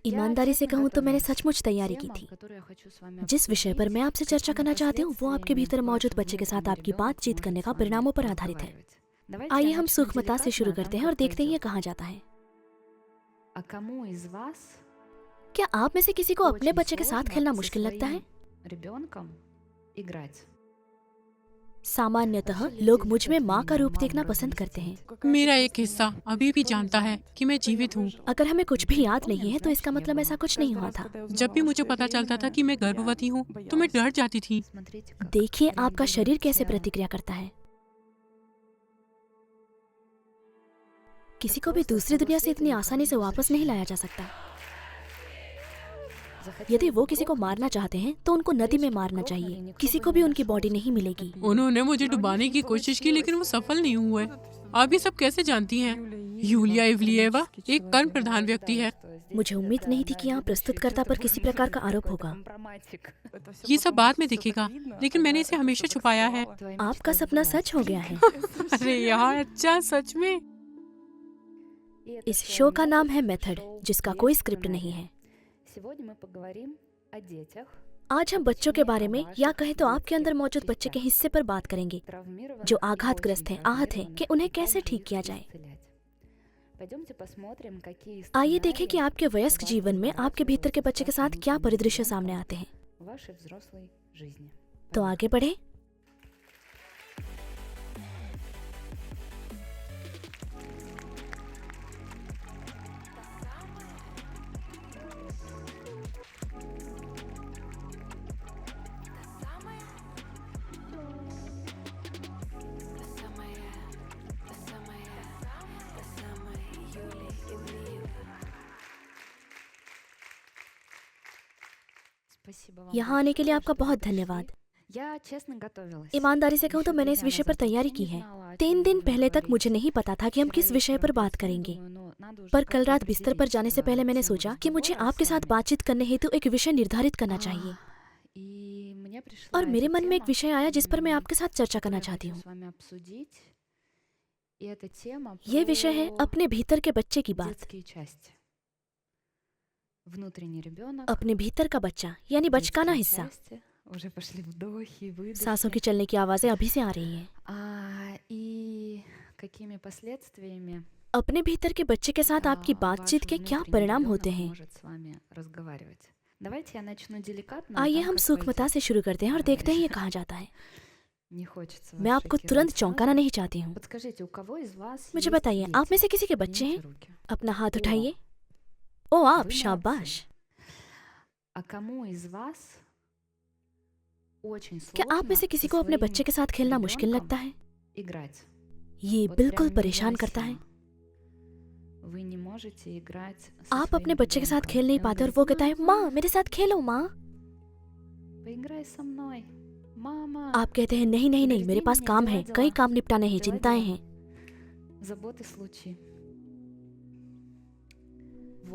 ईमानदारी से कहूँ तो मैंने सचमुच तैयारी की थी। जिस विषय पर मैं आपसे चर्चा करना चाहती हूँ वो आपके भीतर मौजूद बच्चे के साथ आपकी बातचीत करने का परिणामों पर आधारित है। आइए हम सूक्ष्मता से शुरू करते हैं और देखते हैं ये कहाँ जाता है। क्या आप में से किसी को अपने बच्चे के साथ खेलना मुश्किल लगता है? सामान्यतः लोग मुझ में माँ का रूप देखना पसंद करते हैं। मेरा एक हिस्सा अभी भी जानता है कि मैं जीवित हूँ। अगर हमें कुछ भी याद नहीं है तो इसका मतलब ऐसा कुछ नहीं हुआ था। जब भी मुझे पता चलता था कि मैं गर्भवती हूँ तो मैं डर जाती थी। देखिए आपका शरीर कैसे प्रतिक्रिया करता है। किसी को भी दूसरी दुनिया से इतनी आसानी से वापस नहीं लाया जा सकता। यदि वो किसी को मारना चाहते हैं तो उनको नदी में मारना चाहिए। किसी को भी उनकी बॉडी नहीं मिलेगी। उन्होंने मुझे डुबाने की कोशिश की लेकिन वो सफल नहीं हुए। आप ये सब कैसे जानती हैं? यूलिया इवलिएवा एक कर्ण प्रधान व्यक्ति है। मुझे उम्मीद नहीं थी कि यहाँ प्रस्तुतकर्ता पर किसी प्रकार का आरोप होगा। ये सब बाद में दिखेगा, लेकिन मैंने इसे हमेशा छुपाया है। आपका सपना सच हो गया है। अरे यार, अच्छा सच में। इस शो का नाम है मेथड, जिसका कोई स्क्रिप्ट नहीं है। आज हम बच्चों के बारे में, या कहें तो आपके अंदर मौजूद बच्चे के हिस्से पर बात करेंगे जो आघातग्रस्त हैं, आहत हैं, कि उन्हें कैसे ठीक किया जाए। आइए देखें कि आपके वयस्क जीवन में आपके भीतर के बच्चे के साथ क्या परिदृश्य सामने आते हैं। तो आगे बढ़े। यहाँ आने के लिए आपका बहुत धन्यवाद। ईमानदारी से कहूँ तो मैंने इस विषय पर तैयारी की है। 3 दिन पहले तक मुझे नहीं पता था कि हम किस विषय पर बात करेंगे, पर कल रात बिस्तर पर जाने से पहले मैंने सोचा कि मुझे आपके साथ बातचीत करने हेतु एक विषय निर्धारित करना चाहिए। और मेरे मन में एक विषय आया जिस पर मैं आपके साथ चर्चा करना चाहती हूँ। ये विषय है अपने भीतर के बच्चे की बात। अपने भीतर का बच्चा यानी बचकाना हिस्सा। सांसों की चलने की आवाजें अभी से आ रही हैं। अपने भीतर के बच्चे के साथ आपकी बातचीत के क्या परिणाम होते हैं? आइए हम सूक्ष्मता से शुरू करते हैं और देखते हैं ये कहाँ जाता है। मैं आपको तुरंत चौंकाना नहीं चाहती हूँ। मुझे बताइए, आप में से किसी के बच्चे हैं? अपना हाथ उठाइए। ओ आप, शाबाश। क्या आप में से किसी को अपने बच्चे के साथ खेलना मुश्किल लगता है? ये बिल्कुल परेशान करता है। आप अपने बच्चे के साथ खेल नहीं पाते और वो कहता है, माँ मेरे साथ खेलो माँ। आप कहते हैं, नहीं नहीं नहीं, मेरे पास काम है, कई काम निपटाने हैं, चिंताएं हैं।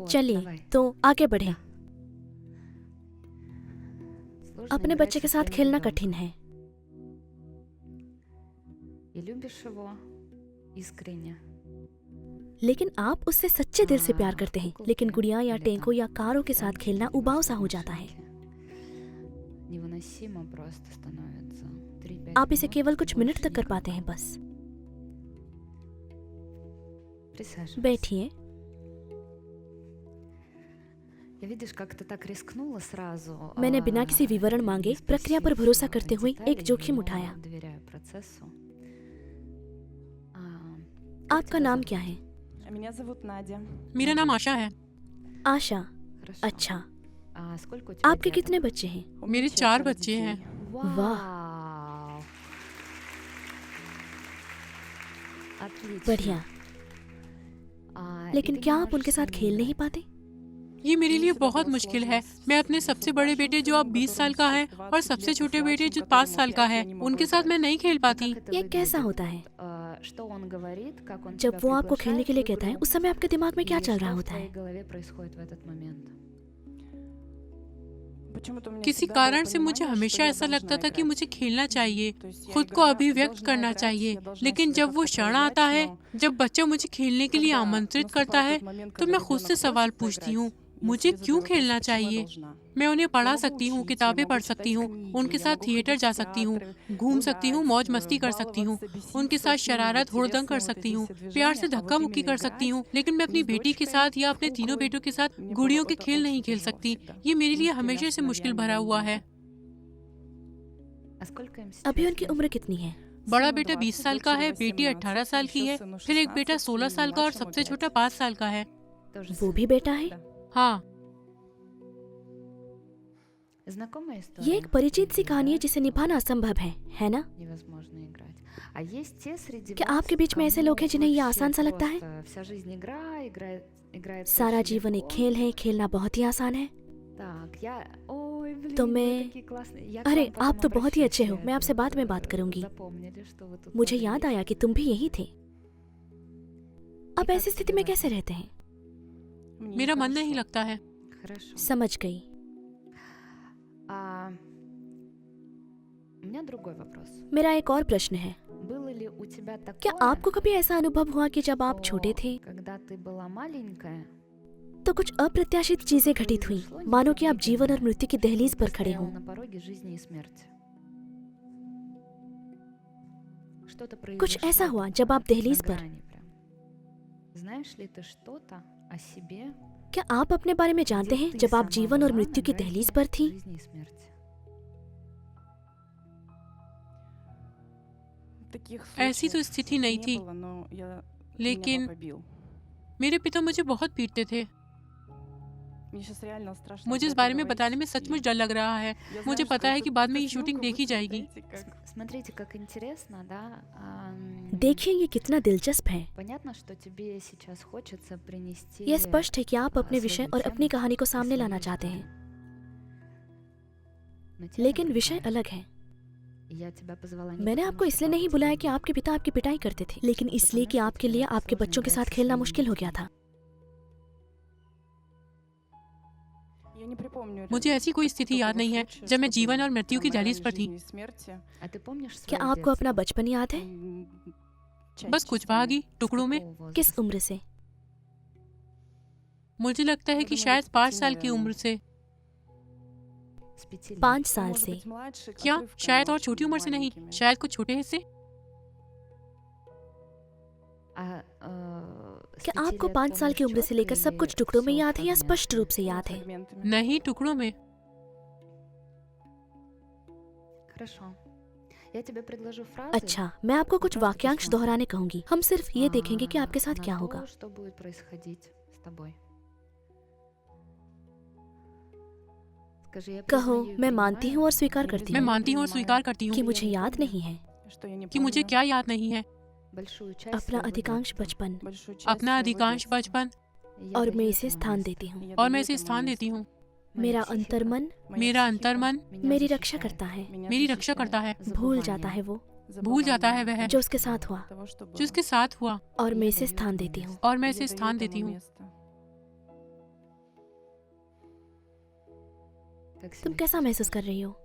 चलिए तो आगे बढ़े। अपने बच्चे के साथ खेलना कठिन है। लेकिन आप उससे सच्चे दिल से प्यार करते हैं। लेकिन गुड़िया या टेंको या कारों के साथ खेलना उबाऊ सा हो जाता है। आप इसे केवल कुछ मिनट तक कर पाते हैं बस। बैठिए। मैंने बिना किसी विवरण मांगे प्रक्रिया पर भरोसा करते हुए एक जोखिम उठाया। आपका नाम क्या है? मेरा नाम आशा है। आशा, अच्छा। आपके कितने बच्चे हैं? मेरे 4 बच्चे हैं। वाह, बढ़िया। लेकिन क्या आप उनके साथ खेल नहीं पाते? ये मेरे लिए बहुत मुश्किल है। मैं अपने सबसे बड़े बेटे जो अब 20 साल का है और सबसे छोटे बेटे जो 5 साल का है, उनके साथ मैं नहीं खेल पाती। ये कैसा होता है? जब वो आपको खेलने के लिए कहता है उस समय आपके दिमाग में क्या चल रहा होता है? किसी कारण से मुझे हमेशा ऐसा लगता था कि मुझे खेलना चाहिए, खुद को अभिव्यक्त करना चाहिए। लेकिन जब वो क्षण आता है जब बच्चा मुझे खेलने के लिए आमंत्रित करता है तो मैं खुद से सवाल पूछती हूँ, मुझे क्यों खेलना चाहिए? मैं उन्हें पढ़ा सकती हूँ, किताबें पढ़ सकती हूँ, उनके साथ थिएटर जा सकती हूँ, घूम सकती हूँ, मौज मस्ती कर सकती हूँ, उनके साथ शरारत हुड़दंग कर सकती हूँ, प्यार से धक्का मुक्की कर सकती हूँ, लेकिन मैं अपनी बेटी के साथ या अपने तीनों बेटों के साथ गुड़ियों के खेल नहीं खेल सकती। ये मेरे लिए हमेशा से मुश्किल भरा हुआ है। अभी उनकी उम्र कितनी है? बड़ा बेटा 20 साल का है, बेटी 18 साल की है, फिर एक बेटा 16 साल का और सबसे छोटा 5 साल का है। वो भी बेटा है? हाँ, ये एक परिचित सी कहानी है जिसे निभाना असंभव है ना? क्या आपके बीच में ऐसे लोग हैं जिन्हें ये आसान सा लगता है? सारा जीवन एक खेल है, खेलना बहुत ही आसान है। तो अरे आप तो बहुत ही अच्छे हो, मैं आपसे बाद में बात करूंगी। मुझे याद आया कि तुम भी यही थे। अब ऐसी स्थिति में कैसे रहते हैं? मेरा मन नहीं लगता है। समझ गई। मेरा एक और प्रश्न है। क्या आपको कभी ऐसा अनुभव हुआ कि जब आप छोटे थे तो कुछ अप्रत्याशित चीजें घटित हुई, मानो कि आप जीवन और मृत्यु की दहलीज पर खड़े हों? कुछ ऐसा हुआ जब आप दहलीज पर? क्या आप अपने बारे में जानते हैं जब आप जीवन और मृत्यु की दहलीज पर थी? ऐसी तो स्थिति नहीं थी, लेकिन मेरे पिता मुझे बहुत पीटते थे। मुझे इस बारे में बताने में सचमुच डर लग रहा है। मुझे पता है कि बाद में ये शूटिंग देखी जाएगी। देखिए, ये कितना दिलचस्प है। यह स्पष्ट है कि आप अपने विषय और अपनी कहानी को सामने लाना चाहते हैं, लेकिन विषय अलग है। मैंने आपको इसलिए नहीं बुलाया कि आपके पिता आपकी पिटाई करते थे, लेकिन इसलिए कि आपके लिए आपके बच्चों के साथ खेलना मुश्किल हो गया था। मुझे ऐसी कोई स्थिति याद नहीं है जब मैं जीवन और मृत्यु की दहलीज पर थी। क्या आपको अपना बचपन याद है? बस कुछ भाग ही टुकड़ों में। किस उम्र से? मुझे लगता है कि शायद 5 साल की उम्र से। 5 साल से? क्या शायद और छोटी उम्र से नहीं, शायद कुछ छोटे हिस्से। क्या आपको 5 साल की उम्र से लेकर सब कुछ टुकड़ों में याद है या स्पष्ट रूप से याद है? नहीं, टुकड़ों में। अच्छा, मैं आपको कुछ वाक्यांश दोहराने कहूंगी। हम सिर्फ ये देखेंगे कि आपके साथ क्या होगा। कहो, मैं मानती हूँ और स्वीकार करती मैं हूँ मानती हूँ और स्वीकार करती हूँ कि मुझे याद नहीं है। कि मुझे क्या याद नहीं है। अपना अधिकांश बचपन, अपना अधिकांश बचपन, और मैं इसे स्थान देती हूँ। और मैं इसे स्थान देती हूँ। मेरा अंतर्मन मेरी रक्षा करता है। मेरी रक्षा करता है। भूल जाता है वो भूल जाता है वह जो उसके साथ हुआ, जो उसके साथ हुआ, और मैं इसे स्थान देती हूँ। और मैं इसे स्थान देती हूँ। तुम कैसा महसूस कर रही हो?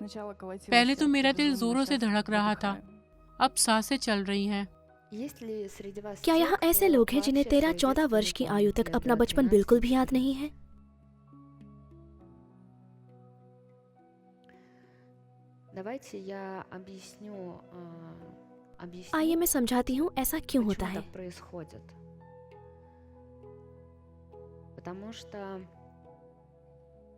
पहले तो मेरा दिल जोरों से धड़क रहा था, अब सांसें चल रही हैं। क्या यहाँ ऐसे लोग हैं जिन्हें 13-14 वर्ष की आयु तक अपना बचपन बिल्कुल भी याद नहीं है? आइए मैं समझाती हूँ ऐसा क्यों होता है।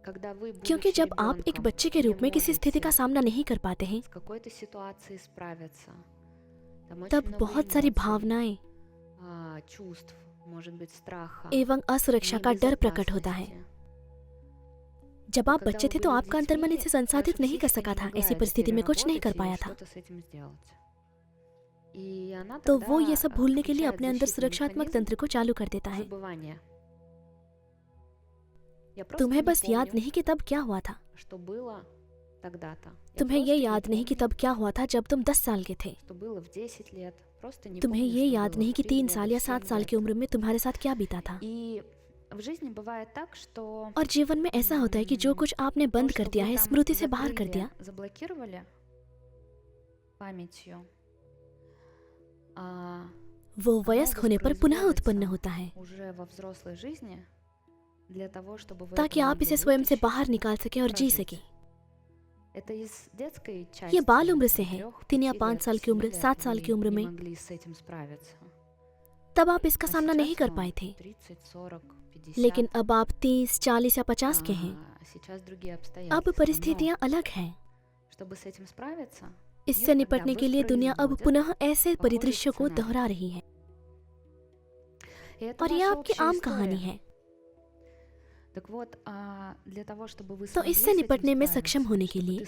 क्योंकि जब आप एक बच्चे के रूप में किसी स्थिति का सामना नहीं कर पाते हैं, तब बहुत सारी भावनाएं एवं असुरक्षा का डर प्रकट होता है। जब आप बच्चे थे तो आपका अंतर्मन इसे संसाधित नहीं कर सका था, ऐसी परिस्थिति में कुछ नहीं कर पाया था। तो वो ये सब भूलने के लिए अपने अंदर सुरक्षात्मक तंत्र को चालू कर देता है। तुम्हें बस याद नहीं कि तब क्या हुआ था। तुम्हें ये याद नहीं कि तब क्या हुआ था जब तुम 10 साल के थे। तुम्हें ये याद नहीं कि 3 साल या 7 साल की उम्र में तुम्हारे साथ क्या बीता था। और जीवन में ऐसा होता है कि जो कुछ आपने बंद कर दिया है, स्मृति से बाहर कर दिया, वो वयस्क होने पर पुनः उत्पन्न होता है ताकि आप इसे स्वयं से बाहर निकाल सकें और जी सकें। ये बाल उम्र से है, 3 या 5 साल की उम्र, 7 साल की उम्र में तब आप इसका सामना नहीं कर पाए थे, लेकिन अब आप 30, 40 या 50 के हैं। अब परिस्थितियां अलग हैं। इससे निपटने के लिए दुनिया अब पुनः ऐसे परिदृश्यों को दोहरा रही है, और यह आपकी आम कहानी है। तो इससे निपटने में सक्षम होने के लिए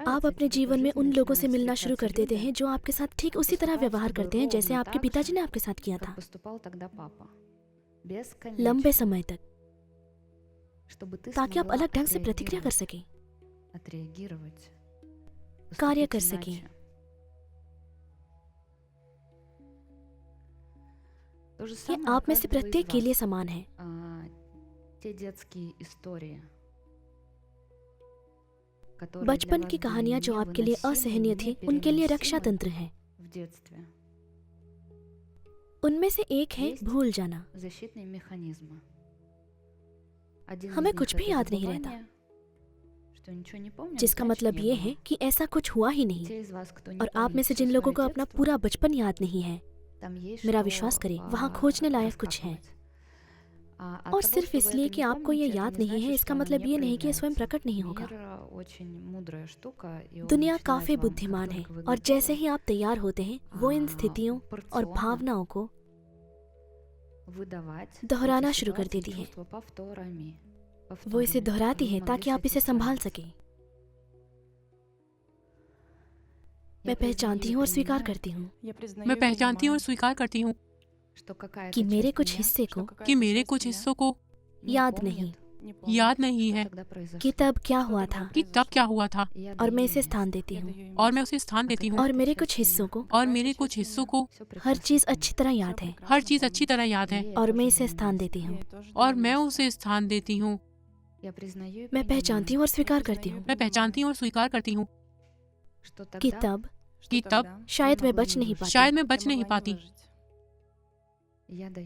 आप अपने जीवन में उन लोगों से मिलना शुरू कर देते हैं जो आपके साथ ठीक उसी तरह व्यवहार करते हैं जैसे आपके पिताजी ने आपके साथ किया था, लंबे समय तक, ताकि आप अलग ढंग से प्रतिक्रिया कर सकें, कार्य कर सकें। ये आप में से प्रत्येक के लिए समान है। बचपन की कहानियां जो आपके लिए असहनीय थी, उनके लिए रक्षा तंत्र है। उनमें से एक है भूल जाना। हमें कुछ भी याद नहीं रहता, जिसका मतलब ये है कि ऐसा कुछ हुआ ही नहीं। और आप में से जिन लोगों को अपना पूरा बचपन याद नहीं है, मेरा विश्वास करें, वहाँ खोजने लायक कुछ है। और सिर्फ इसलिए कि आपको ये याद नहीं है, इसका मतलब ये नहीं कि ये स्वयं प्रकट नहीं होगा। दुनिया काफी बुद्धिमान है, और जैसे ही आप तैयार होते हैं, वो इन स्थितियों और भावनाओं को दोहराना शुरू कर देती है। वो इसे दोहराती है ताकि आप इसे संभाल सकें। मैं पहचानती हूँ और स्वीकार करती हूँ मैं पहचानती हूँ और स्वीकार करती हूँ कि मेरे कुछ हिस्सों को याद नहीं है कि तब क्या हुआ था, और मैं इसे स्थान देती हूँ। और मैं उसे स्थान देती हूँ। और मेरे कुछ हिस्सों को हर चीज अच्छी तरह याद है, और मैं इसे स्थान देती हूँ। और मैं उसे स्थान देती हूँ। मैं पहचानती हूँ और स्वीकार करती हूँ मैं पहचानती हूँ और स्वीकार करती हूँ कि तब शायद मैं बच नहीं पाती,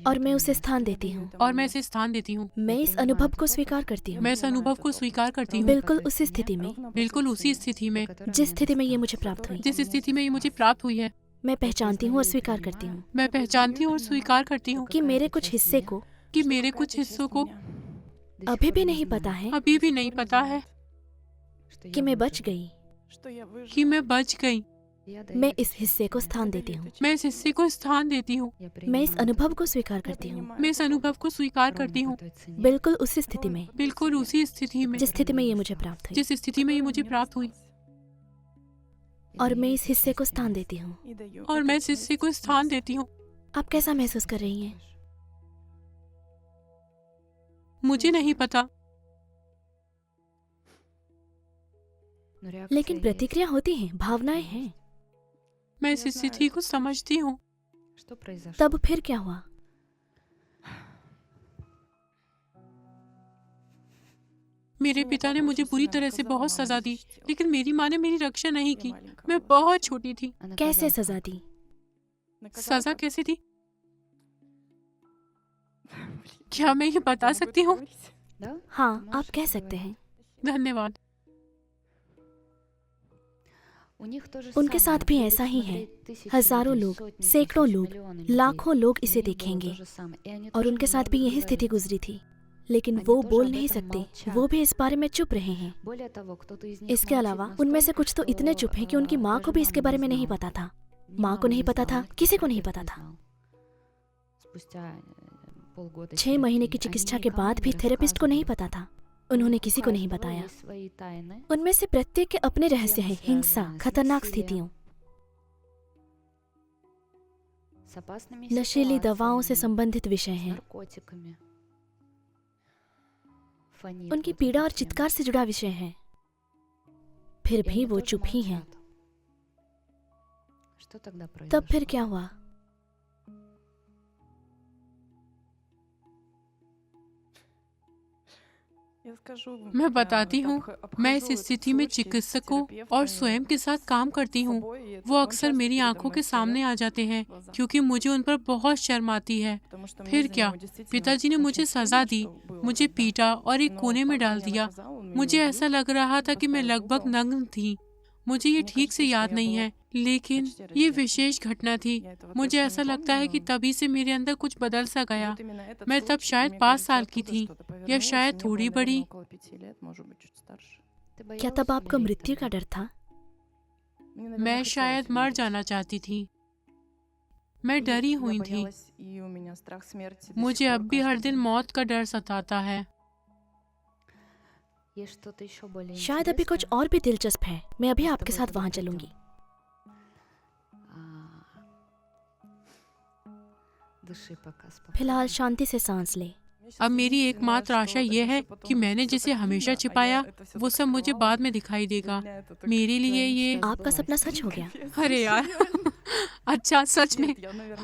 और मैं उसे स्थान देती हूँ। और मैं इसे स्थान देती हूँ। मैं इस अनुभव को स्वीकार करती हूँ, मैं इस अनुभव को स्वीकार करती हूँ। बिल्कुल उसी स्थिति में जिस स्थिति में ये मुझे प्राप्त हुई है। मैं पहचानती हूँ और स्वीकार करती हूँ मैं पहचानती हूँ और स्वीकार करती हूँ कि मेरे कुछ हिस्सों को अभी भी नहीं पता है कि मैं बच गई। मैं इस हिस्से को स्थान देती हूँ। मैं इस हिस्से को स्थान देती हूँ। मैं इस अनुभव को स्वीकार करती हूँ, मैं इस अनुभव को स्वीकार करती हूँ। बिल्कुल उसी स्थिति में जिस स्थिति में ये मुझे प्राप्त हुई। और मैं इस हिस्से को स्थान देती हूँ। और मैं इस हिस्से को स्थान देती हूँ। आप कैसा महसूस कर रही हैं? मुझे नहीं पता, लेकिन प्रतिक्रिया होती है, भावनाएं हैं। मैं इस स्थिति को समझती हूँ। तब फिर क्या हुआ? मेरे पिता ने मुझे बुरी तरह से बहुत सजा दी, लेकिन मेरी माँ ने मेरी रक्षा नहीं की। मैं बहुत छोटी थी। कैसे सजा दी? सजा कैसे दी? क्या मैं ये बता सकती हूँ? हाँ, आप कह सकते हैं। धन्यवाद। उनके साथ भी ऐसा ही है। हजारों लोग, सैकड़ों लोग, लाखों लोग इसे देखेंगे, और उनके साथ भी यही स्थिति गुजरी थी, लेकिन वो बोल नहीं सकते। वो भी इस बारे में चुप रहे हैं। इसके अलावा उनमें से कुछ तो इतने चुप हैं कि उनकी माँ को भी इसके बारे में नहीं पता था। माँ को नहीं पता था, किसी को नहीं पता था। 6 महीने की चिकित्सा के बाद भी थेरेपिस्ट को नहीं पता था। उन्होंने किसी को नहीं बताया। उनमें से प्रत्येक के अपने रहस्य हैं, हिंसा, खतरनाक स्थितियों, नशीली दवाओं से संबंधित विषय हैं, उनकी पीड़ा और चित्कार से जुड़ा विषय है। फिर भी वो चुप ही हैं। तब फिर क्या हुआ? मैं बताती हूँ, मैं इस स्थिति में चिकित्सकों और स्वयं के साथ काम करती हूँ। वो अक्सर मेरी आंखों के सामने आ जाते हैं क्योंकि मुझे उन पर बहुत शर्म आती है। फिर क्या, पिताजी ने मुझे सजा दी, मुझे पीटा और एक कोने में डाल दिया। मुझे ऐसा लग रहा था कि मैं लगभग नग्न थी। मुझे ये ठीक से याद नहीं है, लेकिन ये विशेष घटना थी। मुझे ऐसा लगता है कि तभी से मेरे अंदर कुछ बदल सा गया। मैं तब शायद 5 साल की थी या शायद थोड़ी बड़ी। क्या तब आपको मृत्यु का डर था? मैं शायद मर जाना चाहती थी। मैं डरी हुई थी। मुझे अब भी हर दिन मौत का डर सताता है। शायद अभी कुछ और भी दिलचस्प है। मैं अभी आपके साथ वहाँ चलूंगी। फिलहाल शांति से सांस ले। अब मेरी एकमात्र आशा ये है कि मैंने जिसे हमेशा छिपाया वो सब मुझे बाद में दिखाई देगा। मेरे लिए ये आपका सपना सच हो गया। अरे यार अच्छा, सच में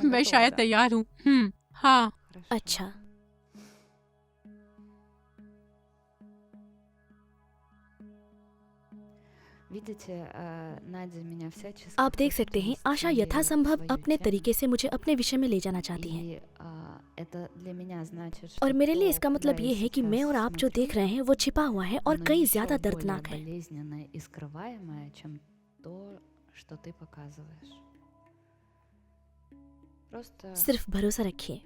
मैं शायद तैयार हूँ। हाँ। अच्छा, आप देख सकते हैं आशा यथासंभव अपने तरीके से मुझे अपने विषय में ले जाना चाहती है। और मेरे लिए इसका मतलब ये है कि मैं और आप जो देख रहे हैं वो छिपा हुआ है और कहीं ज्यादा दर्दनाक है। सिर्फ भरोसा रखिए।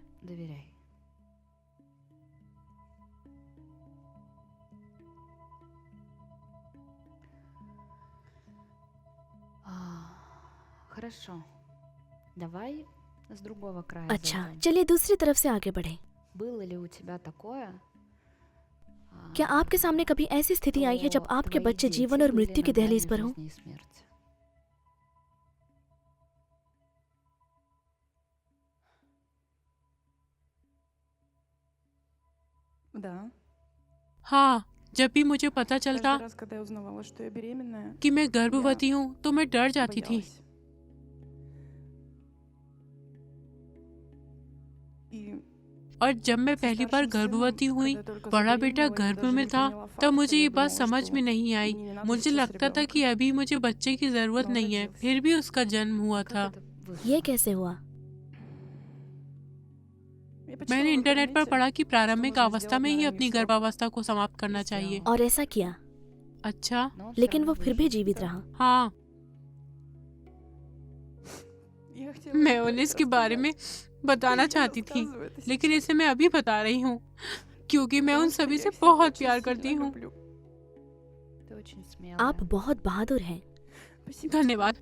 अच्छा, चलिए दूसरी तरफ से आगे बढ़े। क्या आपके सामने कभी ऐसी स्थिति आई है जब आपके बच्चे जीवन और मृत्यु की दहलीज पर हों? हाँ, जब भी मुझे पता चलता कि मैं गर्भवती हूँ तो मैं डर जाती थी। और जब मैं पहली बार गर्भवती हुई, बड़ा बेटा गर्भ में था, तब मुझे ये बात समझ में नहीं आई। मुझे लगता था कि अभी मुझे बच्चे की जरूरत नहीं है, फिर भी उसका जन्म हुआ था। ये कैसे हुआ? मैंने इंटरनेट पर पढ़ा कि प्रारंभिक अवस्था में ही अपनी गर्भावस्था को समाप्त करना चाहिए। और ऐसा किया, अच्छा, लेकिन वो फिर भी जीवित रहा। हाँ, मैं उन्हें इसके बारे में बताना चाहती थी, लेकिन इसे मैं अभी बता रही हूँ क्योंकि मैं उन सभी से बहुत प्यार करती हूँ। आप बहुत बहादुर हैं। धन्यवाद।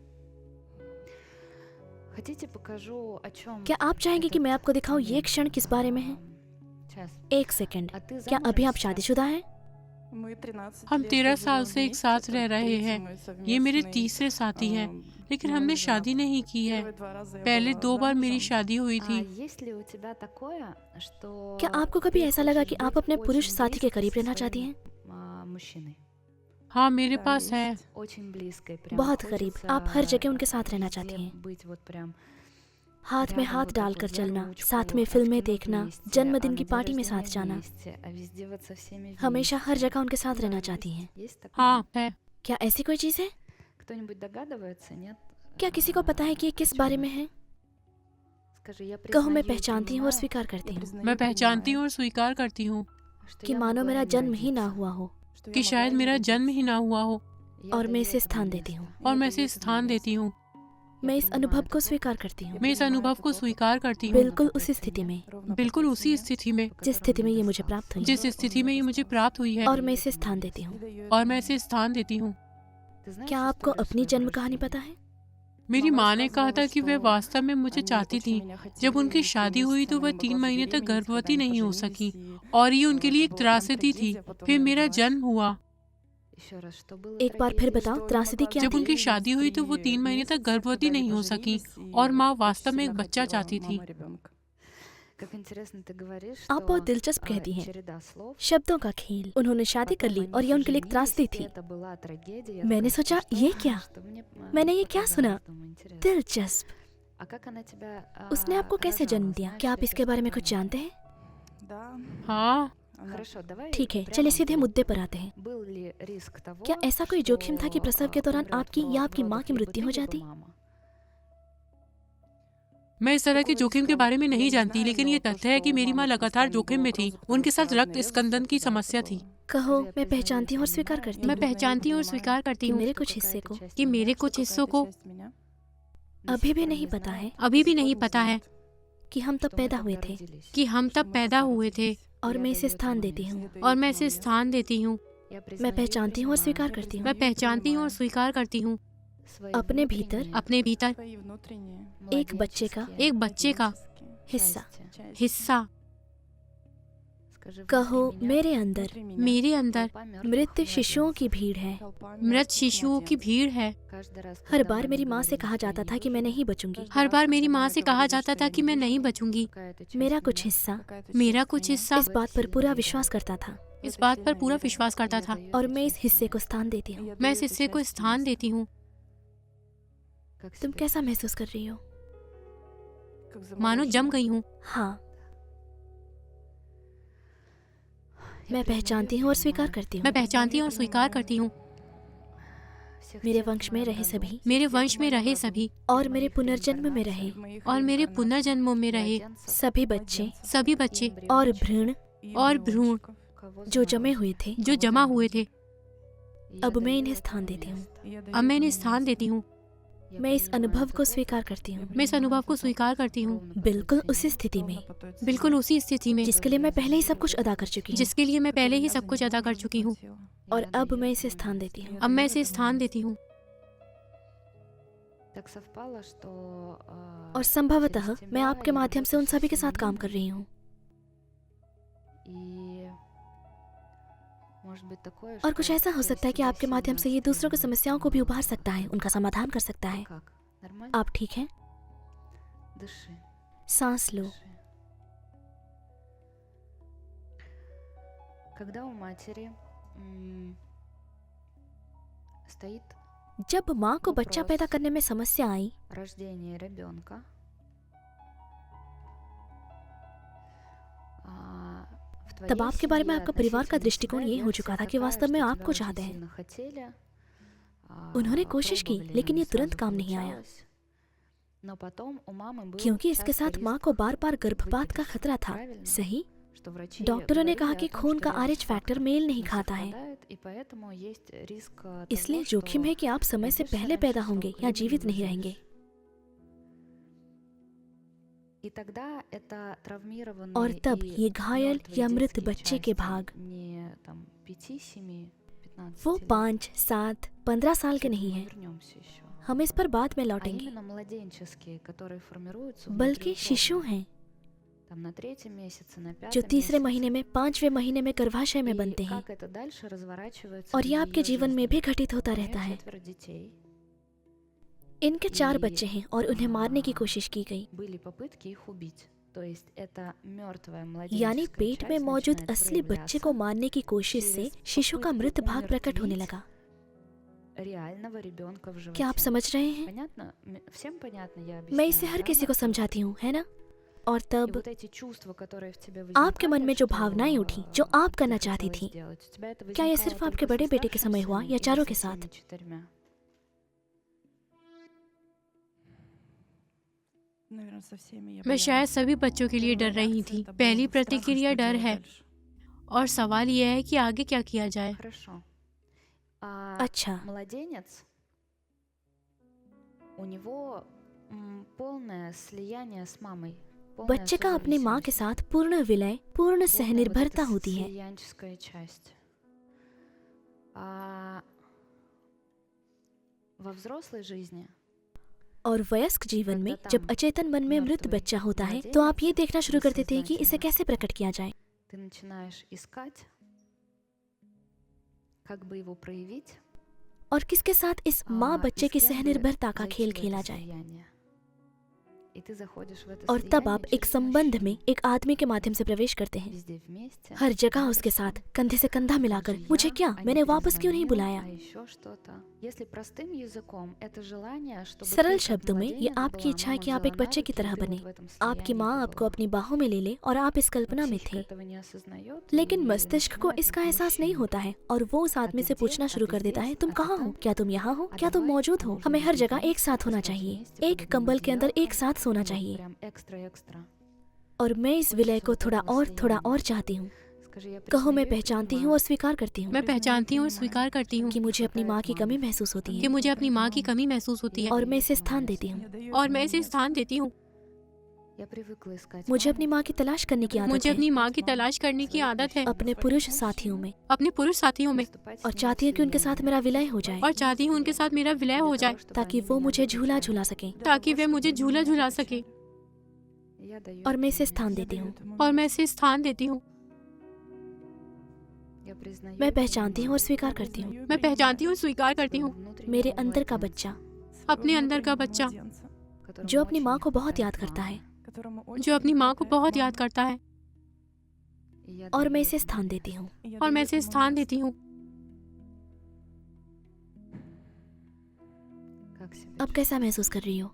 क्या आप चाहेंगे कि मैं आपको दिखाऊं ये क्षण किस बारे में है? एक सेकंड, क्या अभी आप शादीशुदा हैं? हम 13 साल से एक साथ रह रहे हैं। ये मेरे तीसरे साथी हैं, लेकिन हमने शादी नहीं की है। पहले 2 बार मेरी शादी हुई थी। क्या आपको कभी ऐसा लगा कि आप अपने पुरुष साथी के करीब रहना चाहती हैं? हाँ, मेरे पास है। बहुत करीब। आप हर जगह उनके साथ रहना चाहती हैं। हाथ में हाथ डालकर चलना, साथ में फिल्में देखना, जन्मदिन की पार्टी में साथ जाना, हमेशा हर जगह उनके साथ रहना चाहती हैं। हाँ है। क्या ऐसी कोई चीज है? क्या किसी को पता है कि ये किस बारे में है? कहो, मैं पहचानती हूँ और स्वीकार करती हूँ मैं पहचानती हूँ और स्वीकार करती हूँ कि मानो मेरा जन्म ही ना हुआ हो, कि शायद मेरा जन्म ही ना हुआ हो, और मैं इसे स्थान देती हूँ। और मैं इसे स्थान देती हूँ। मैं इस अनुभव को स्वीकार करती हूँ। मैं इस अनुभव को स्वीकार करती हूँ। बिल्कुल उसी स्थिति में, बिल्कुल उसी स्थिति में, जिस स्थिति में ये मुझे प्राप्त हुई, जिस स्थिति में ये मुझे प्राप्त हुई है, और मैं इसे स्थान देती हूँ। और मैं इसे स्थान देती हूँ। क्या आपको अपनी जन्म कहानी पता है? मेरी माँ ने कहा था कि वह वास्तव में मुझे चाहती थी। जब उनकी शादी हुई तो वह 3 महीने तक गर्भवती नहीं हो सकी और ये उनके लिए एक त्रासदी थी। फिर मेरा जन्म हुआ। एक बार फिर बताओ, त्रासदी क्या जब थी? उनकी शादी हुई तो वो 3 महीने तक गर्भवती नहीं हो सकी और माँ वास्तव में एक बच्चा चाहती थी। आप बहुत दिलचस्प कहती हैं। शब्दों का खेल। उन्होंने शादी कर ली और यह उनके लिए एक त्रासदी थी। मैंने सोचा, ये क्या? मैंने ये क्या सुना? दिलचस्प। उसने आपको कैसे जन्म दिया? क्या आप इसके बारे में कुछ जानते हैं? हाँ, ठीक है, चलिए सीधे मुद्दे पर आते हैं। क्या ऐसा कोई जोखिम था कि प्रसव के दौरान आपकी या आपकी माँ की मृत्यु हो जाती? मैं इस तरह के जोखिम के बारे में नहीं जानती, लेकिन ये तथ्य है कि मेरी माँ लगातार जोखिम में थी। उनके साथ रक्त स्कंदन की समस्या थी। कहो, मैं पहचानती हूँ और स्वीकार करती मैं हूँ पहचानती हूँ और स्वीकार करती कि हूँ मेरे कुछ हिस्से को कि मेरे कुछ हिस्सों को अभी भी नहीं पता है अभी भी नहीं पता है कि हम तब पैदा हुए थे, कि हम तब पैदा हुए थे, और मैं इसे स्थान देती हूँ। और मैं इसे स्थान देती हूँ। मैं पहचानती हूँ और स्वीकार करती हूँ मैं पहचानती हूँ और स्वीकार करती हूँ अपने भीतर अपने भीतर एक बच्चे का एक हिस्सा। हिस्सा। कहो, मेरे अंदर मेरे अंदर मृत शिशुओं की भीड़ है। मृत शिशुओं की भीड़ है। हर बार मेरी माँ से कहा जाता था कि मैं नहीं बचूंगी। हर बार मेरी माँ से कहा जाता था कि मैं नहीं बचूंगी। मेरा कुछ हिस्सा मेरा कुछ हिस्सा इस बात पर पूरा विश्वास करता था इस बात पर पूरा विश्वास करता था, और मैं इस हिस्से को स्थान देती हूँ। मैं इस हिस्से को स्थान देती हूँ। तुम कैसा महसूस कर रही हो? मानो जम गई हूँ। हाँ, मैं पहचानती हूँ और स्वीकार करती हूँ। मैं पहचानती हूँ और स्वीकार करती हूँ। मेरे वंश में रहे सभी, मेरे वंश में रहे सभी, और मेरे पुनर्जन्म में रहे और मेरे पुनर्जन्मों में रहे सभी बच्चे और भ्रूण जो जमे हुए थे, जो जमा हुए थे। अब मैं इन्हें स्थान देती हूँ। अब मैं इन्हें स्थान देती हूँ। मैं इस अनुभव को स्वीकार करती हूँ, मैं इस अनुभव को स्वीकार करती हूँ, बिल्कुल उसी स्थिति में बिल्कुल उसी स्थिति में जिसके लिए मैं पहले ही सब कुछ अदा कर चुकी हूँ। जिसके लिए मैं पहले ही सब कुछ अदा कर चुकी हूँ। और अब मैं इसे स्थान देती हूँ। अब मैं इसे स्थान देती हूँ। और संभवतः मैं आपके माध्यम से उन सभी के साथ काम कर रही हूँ। और कुछ ऐसा हो सकता है कि आपके माध्यम से ये दूसरों की समस्याओं को भी उभार सकता है, उनका समाधान कर सकता है। आप ठीक हैं? सांस लो। जब माँ को बच्चा पैदा करने में समस्या आई, तब आपके बारे में आपका परिवार का दृष्टिकोण ये हो चुका था कि वास्तव में आपको चाहते हैं। उन्होंने कोशिश की, लेकिन ये तुरंत काम नहीं आया, क्योंकि इसके साथ माँ को बार बार गर्भपात का खतरा था। सही? डॉक्टरों ने कहा कि खून का RH फैक्टर मेल नहीं खाता है, इसलिए जोखिम है कि आप समय से पहले पैदा होंगे या जीवित नहीं रहेंगे। और तब ये घायल या मृत बच्चे के भाग, वो 5, 7, 15 साल के नहीं हैं। हम इस पर बाद में लौटेंगे, बल्कि शिशु हैं जो तीसरे महीने में, 5वें महीने में गर्भाशय में बनते हैं, और ये आपके जीवन में भी घटित होता रहता है। इनके 4 बच्चे हैं और उन्हें मारने की कोशिश की गई, यानी पेट में मौजूद असली बच्चे को मारने की कोशिश से शिशु का मृत भाग प्रकट होने लगा। क्या आप समझ रहे हैं? मैं इसे हर किसी को समझाती हूँ, है ना? और तब आपके मन में जो भावनाएं उठी, जो आप करना चाहती थी, क्या यह सिर्फ आपके बड़े बेटे के समय हुआ या चारों के साथ? मैं शायद सभी बच्चों के लिए डर रही थी। पहली प्रतिक्रिया डर है, और सवाल यह है कि आगे क्या किया जाए। अच्छा, बच्चे का अपनी माँ के साथ पूर्ण विलय, पूर्ण सहनिर्भरता होती है। और वयस्क जीवन में जब अचेतन मन में मृत बच्चा होता है, तो आप ये देखना शुरू कर देते हैं कि इसे कैसे प्रकट किया जाए। और किसके साथ इस माँ बच्चे की सहनिर्भरता का खेल खेला जाए। और तब आप एक संबंध में एक आदमी के माध्यम से प्रवेश करते हैं, हर जगह उसके साथ कंधे से कंधा मिलाकर। मुझे क्या, मैंने वापस क्यों नहीं बुलाया? सरल शब्दों में ये आपकी इच्छा है कि आप एक बच्चे की तरह बने। आपकी माँ आपको अपनी बाहों में ले ले और आप इस कल्पना में थे, लेकिन मस्तिष्क को इसका एहसास नहीं होता है और वो उस आदमी से पूछना शुरू कर देता है, तुम कहाँ हो? क्या तुम यहाँ हो? क्या तुम मौजूद हो? हमें हर जगह एक साथ होना चाहिए, एक कंबल के अंदर एक साथ सोना चाहिए। और मैं इस विलय को थोड़ा और चाहती हूँ। कहो, मैं पहचानती हूँ और स्वीकार करती हूँ मैं पहचानती हूँ और स्वीकार करती हूँ कि मुझे अपनी माँ की कमी महसूस होती कि है मुझे अपनी माँ की कमी महसूस होती है और मैं इसे स्थान देती हूँ। और मैं इसे स्थान देती हूँ। मुझे अपनी माँ की तलाश करने की आदत मुझे है, अपनी माँ की तलाश करने की आदत है अपने पुरुष साथियों में, अपने पुरुष साथियों में, और चाहती हूँ कि उनके साथ मेरा विलय हो जाए और चाहती हूँ उनके साथ मेरा विलय हो जाए ताकि वो मुझे झूला झूला सके। ताकि वे मुझे झूला झुला सके। और मैं इसे स्थान देती हूँ। और मैं इसे स्थान देती हूँ। मैं पहचानती हूँ और स्वीकार करती हूँ। मैं पहचानती हूँ, स्वीकार करती हूँ मेरे अंदर का बच्चा, अपने अंदर का बच्चा जो अपनी माँ को बहुत याद करता है, जो अपनी माँ को बहुत याद करता है। और मैं इसे स्थान देती हूँ। और मैं इसे स्थान देती हूँ। अब कैसा महसूस कर रही हो?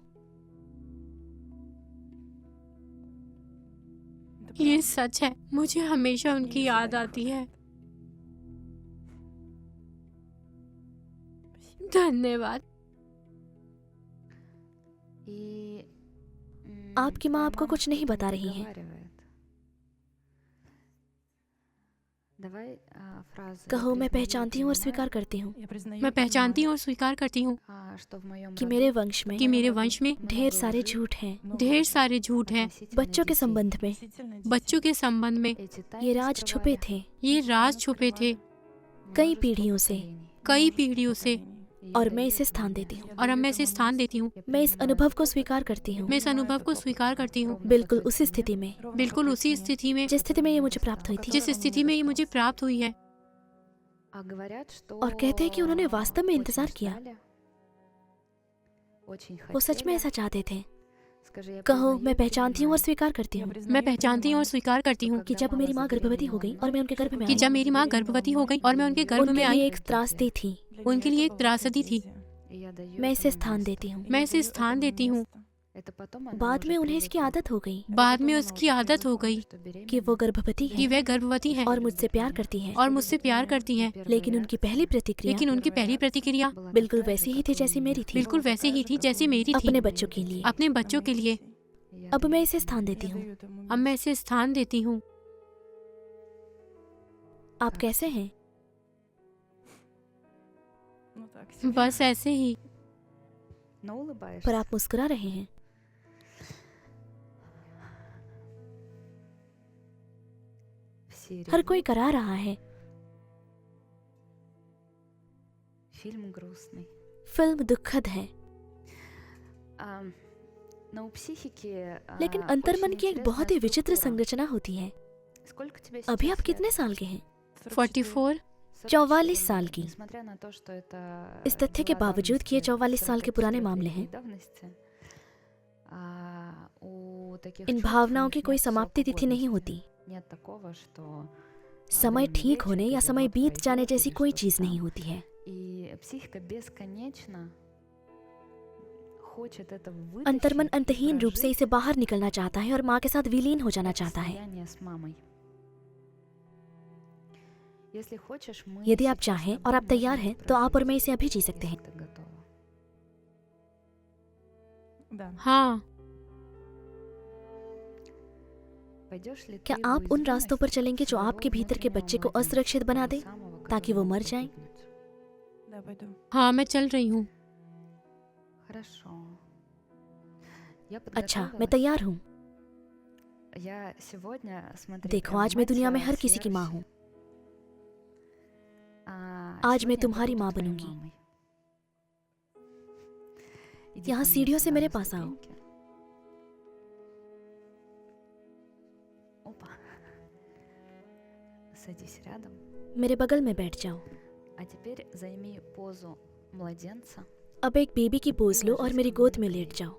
ये सच है, मुझे हमेशा उनकी याद आती है। धन्यवाद। आपकी माँ आपको कुछ नहीं बता रही है। कहो, मैं पहचानती हूँ और स्वीकार करती हूँ मैं पहचानती हूँ और स्वीकार करती हूँ कि मेरे वंश में ढेर सारे झूठ हैं। ढेर सारे झूठ हैं। बच्चों के संबंध में बच्चों के संबंध में ये राज छुपे थे ये राज छुपे थे कई पीढ़ियों से, और मैं इसे स्थान देती हूँ। और अब मैं इसे स्थान देती हूँ। मैं इस अनुभव को स्वीकार करती हूँ, मैं इस अनुभव को स्वीकार करती हूँ। बिल्कुल उसी स्थिति में, बिल्कुल उसी स्थिति में जिस स्थिति में ये मुझे प्राप्त हुई थी। जिस स्थिति में ये मुझे प्राप्त हुई है। और कहते हैं कि उन्होंने वास्तव में इंतजार किया। वो सच में ऐसा चाहते थे। कहो, मैं पहचानती हूँ और स्वीकार करती हूँ मैं पहचानती हूँ और स्वीकार करती हूँ कि जब मेरी माँ गर्भवती हो गई और मैं उनके गर्भ में कि आई, जब मेरी माँ गर्भवती हो गई और मैं उनके गर्भ में उनके आई, लिए एक त्रासदी थी। उनके लिए एक त्रासदी थी। मैं इसे स्थान देती हूँ। मैं इसे स्थान देती हूँ। बाद में उन्हें इसकी आदत हो गई बाद में उसकी आदत हो गई कि वो गर्भवती कि है वह गर्भवती है और मुझसे प्यार करती है, और मुझसे प्यार करती है। लेकिन उनकी पहली प्रतिक्रिया बिल्कुल वैसी ही थी जैसी मेरी थी, बिल्कुल वैसे ही थी जैसी मेरी थी। अपने बच्चों के लिए। अपने बच्चों के लिए। अब मैं इसे स्थान देती हूँ। अब मैं इसे स्थान देती हूँ। आप कैसे हैं? बस ऐसे ही। पर आप मुस्कुरा रहे हैं। हर कोई करा रहा है। फिल्म दुखद है, लेकिन अंतर्मन की एक बहुत ही विचित्र संरचना होती है। अभी आप कितने साल के हैं? 44। 44 साल की। इस तथ्य के बावजूद कि ये 44 साल के पुराने मामले हैं, इन भावनाओं की कोई समाप्ति तिथि नहीं होती। समय ठीक होने या समय बीत जाने जैसी कोई चीज नहीं होती है। अंतर्मन अंतहीन रूप से इसे बाहर निकलना चाहता है और माँ के साथ विलीन हो जाना चाहता है। यदि आप चाहें और आप तैयार हैं तो आप और मैं इसे अभी जी सकते हैं। हाँ। क्या आप उन रास्तों पर चलेंगे जो आपके भीतर के बच्चे को असुरक्षित बना दे ताकि वो मर जाए? हाँ, मैं चल रही हूँ। अच्छा, मैं तैयार हूँ। देखो, आज मैं दुनिया में हर किसी की माँ हूँ। आज मैं तुम्हारी माँ बनूंगी। यहाँ सीढ़ियों से मेरे पास आओ। मेरे बगल में बैठ जाओ। अब एक बेबी की पोज लो और मेरी गोद में लेट जाओ।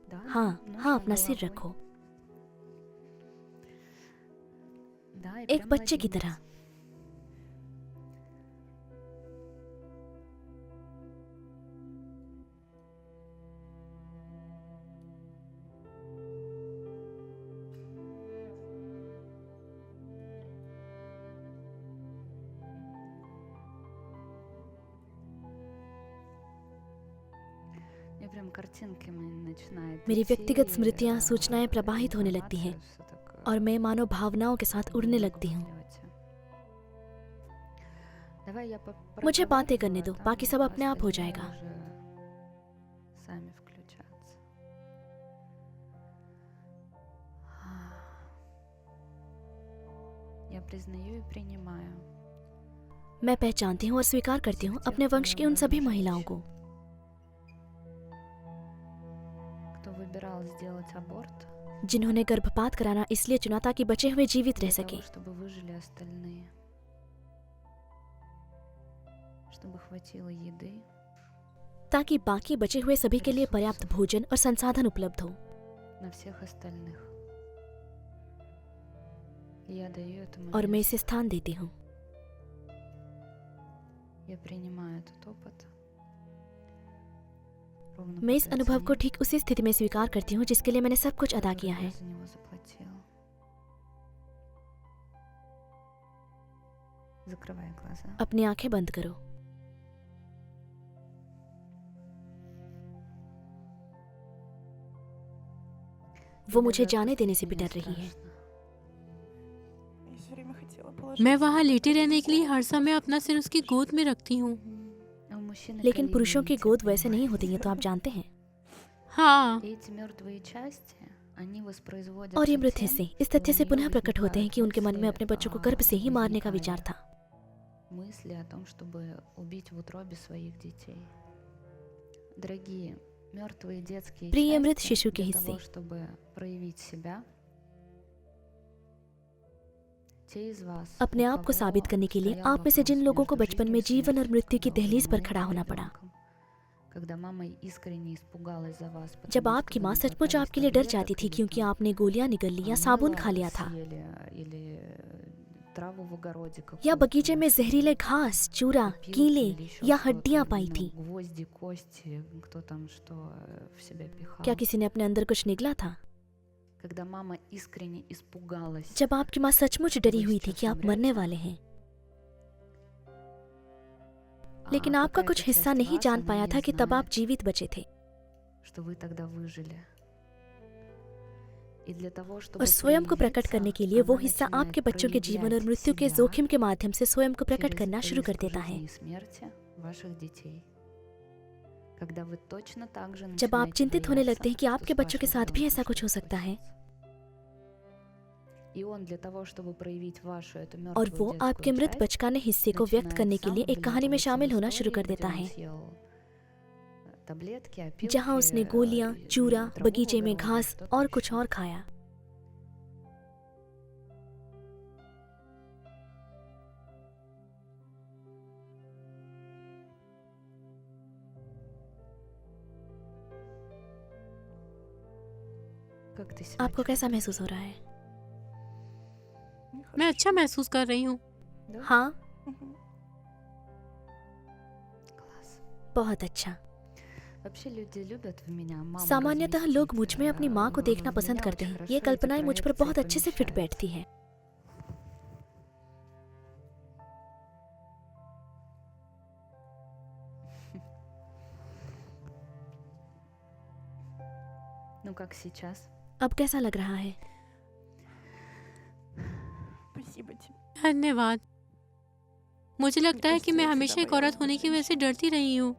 हाँ हाँ, अपना सिर रखो, एक बच्चे की तरह। मेरी व्यक्तिगत स्मृतियाँ, सूचनाएं प्रवाहित होने लगती हैं और मैं मानो भावनाओं के साथ उड़ने लगती हूँ। मुझे बातें करने दो, बाकी सब अपने आप हो जाएगा। मैं पहचानती हूँ और स्वीकार करती हूँ अपने वंश की उन सभी महिलाओं को जिन्होंने गर्भपात कराना इसलिए चुना ताकि बचे हुए जीवित रह सके, ताकि बाकी बचे हुए सभी के लिए पर्याप्त भोजन और संसाधन उपलब्ध हो। और मैं इसे स्थान देती हूँ। मैं इस अनुभव को ठीक उसी स्थिति में स्वीकार करती हूँ जिसके लिए मैंने सब कुछ अदा किया है। अपनी आंखें बंद करो। वो मुझे जाने देने से भी डर रही है। मैं वहाँ लेटे रहने के लिए हर समय अपना सिर उसकी गोद में रखती हूँ। लेकिन पुरुषों की गोद वैसे नहीं होती है, तो आप जानते हैं। हाँ, और ये मृत हिस्से इस तथ्य से पुनः प्रकट होते हैं कि उनके मन में अपने बच्चों को गर्भ से ही मारने का विचार था। प्रिय मृत शिशु के हिस्से, अपने आप को साबित करने के लिए आप में से जिन लोगों को बचपन में जीवन और मृत्यु की दहलीज पर खड़ा होना पड़ा, जब आपकी माँ सचमुच आपके लिए डर जाती थी क्योंकि आपने गोलियां निगल ली या साबुन खा लिया था, या बगीचे में जहरीले घास, चूरा, कीले या हड्डियां पाई थी, क्या किसी ने अपने अंदर कुछ निगला था? जब आपकी माँ सचमुच डरी हुई थी कि आप मरने वाले हैं, लेकिन आपका कुछ हिस्सा नहीं जान पाया था कि तब आप जीवित बचे थे। और स्वयं को प्रकट करने के लिए वो हिस्सा आपके बच्चों के जीवन और मृत्यु के जोखिम के माध्यम से स्वयं को प्रकट करना शुरू कर देता है। जब आप चिंतित होने लगते हैं कि आपके बच्चों के साथ भी ऐसा कुछ हो सकता है, और वो आपके मृत बचकाने हिस्से को व्यक्त करने के लिए एक कहानी में शामिल होना शुरू कर देता है, जहां उसने गोलियां, चूरा, बगीचे में घास और कुछ और खाया। आपको कैसा महसूस हो रहा है? मैं अच्छा महसूस कर रही हूँ। हाँ, बहुत अच्छा। सामान्यतः लोग मुझ में अपनी माँ को देखना पसंद करते हैं। ये कल्पनाएं मुझ पर बहुत अच्छे से फिट बैठती हैं। अब कैसा लग रहा है? धन्यवाद। मुझे लगता है कि मैं हमेशा एक औरत होने की वजह से डरती रही हूँ।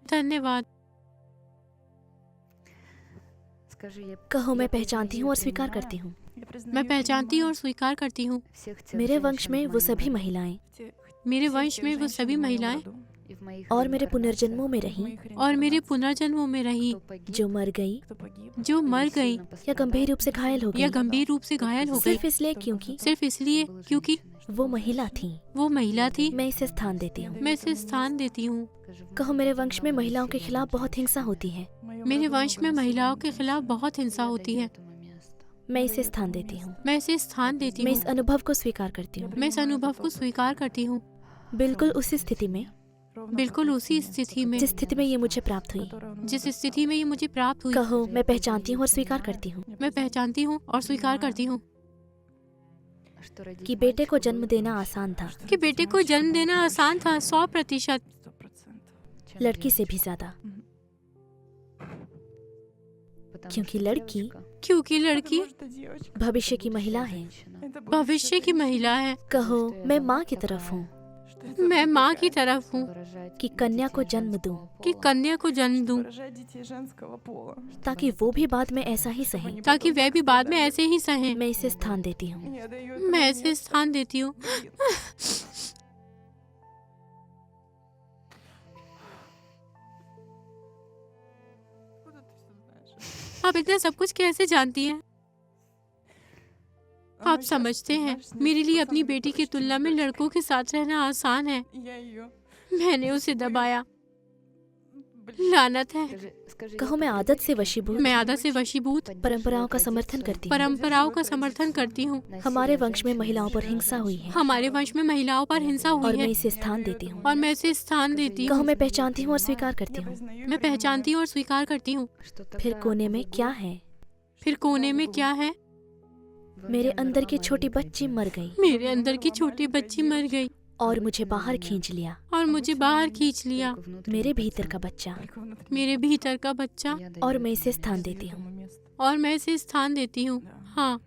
धन्यवाद। कहो, मैं पहचानती हूँ और स्वीकार करती हूँ। मैं पहचानती हूँ और स्वीकार करती हूँ। मेरे वंश में वो सभी महिलाएं और मेरे पुनर्जन्मों में रही, और मेरे पुनर्जन्मों में रही, जो मर गई जो मर गई या गंभीर रूप से घायल हो या गई, गंभीर रूप से घायल हो गई, सिर्फ इसलिए क्योंकि सिर्फ इसलिए क्योंकि वो महिला थी। वो महिला थी। मैं इसे स्थान देती हूँ। मैं इसे स्थान देती हूँ। कहो, मेरे वंश में महिलाओं के खिलाफ बहुत हिंसा होती है। मेरे वंश में महिलाओं के खिलाफ बहुत हिंसा होती है। मैं इसे स्थान देती हूँ। मैं इसे स्थान देती मैं हूँ। इस अनुभव को स्वीकार करती हूँ। मैं इस अनुभव को स्वीकार करती हूँ। बिल्कुल उसी स्थिति में, बिल्कुल उसी स्थिति में, जिस स्थिति में ये मुझे प्राप्त हुई। जिस स्थिति में ये मुझे प्राप्त हुई। कहो, मैं पहचानती हूँ और स्वीकार करती हूँ मैं पहचानती हूँ और स्वीकार करती हूँ कि बेटे को जन्म देना आसान था, कि बेटे को जन्म देना आसान था, 100%। लड़की से भी ज्यादा, क्योंकि लड़की भविष्य की महिला है। भविष्य की महिला है। कहो, मैं माँ की तरफ हूँ मैं माँ की तरफ हूँ कि कन्या को जन्म दूं, कि कन्या को जन्म दूं, ताकि वो भी बाद में ऐसा ही सहे। ताकि वह भी बाद में ऐसे ही सहे। मैं इसे स्थान देती हूँ। मैं इसे स्थान देती हूँ। आप इतना सब कुछ कैसे जानती हैं? आप समझते हैं, मेरे लिए अपनी बेटी की तुलना में लड़कों के साथ रहना आसान है। मैंने उसे दबाया। लानत है। कहो, मैं आदत से वशीभूत, मैं आदत से वशीभूत परंपराओं का समर्थन करती हूँ। परंपराओं का समर्थन करती हूँ। हमारे वंश में महिलाओं पर हिंसा हुई है हमारे वंश में महिलाओं पर हिंसा और हुई मैं है इसे स्थान देती हूँ। और मैं इसे स्थान देती कहो, हूँ। मैं पहचानती हूँ और स्वीकार करती हूँ। मैं पहचानती हूँ और स्वीकार करती हूँ। फिर कोने में क्या है? फिर कोने में क्या है? मेरे अंदर की छोटी बच्ची मर गई मेरे अंदर की छोटी बच्ची मर गई और मुझे बाहर खींच लिया। और मुझे बाहर खींच लिया। मेरे भीतर का बच्चा, मेरे भीतर का बच्चा, और मैं इसे स्थान देती हूँ। और मैं इसे स्थान देती हूँ। हाँ,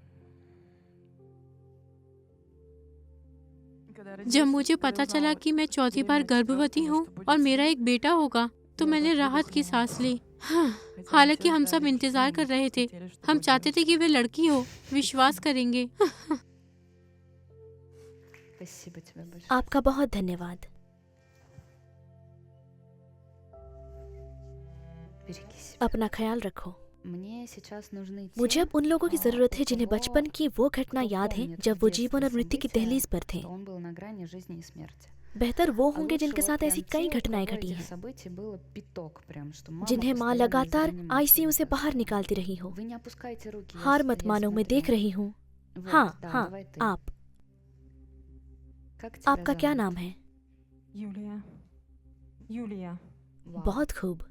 जब मुझे पता चला कि मैं चौथी बार गर्भवती हूँ और मेरा एक बेटा होगा, तो मैंने राहत की सांस ली। हाँ, हालांकि हम सब इंतजार कर रहे थे। हम चाहते थे कि वे लड़की हो। विश्वास करेंगे। आपका बहुत धन्यवाद। अपना ख्याल रखो। मुझे अब उन लोगों की जरूरत है जिन्हें बचपन की वो घटना याद है जब वो जीवन और मृत्यु की दहलीज पर थे। बेहतर वो होंगे जिनके साथ ऐसी कई घटनाएं घटी हैं, जिन्हें माँ लगातार आईसीयू से बाहर निकालती रही हो। हार मत मानो, मैं देख रही हूँ। हाँ हाँ, आपका क्या नाम है? Юлия. बहुत खूब।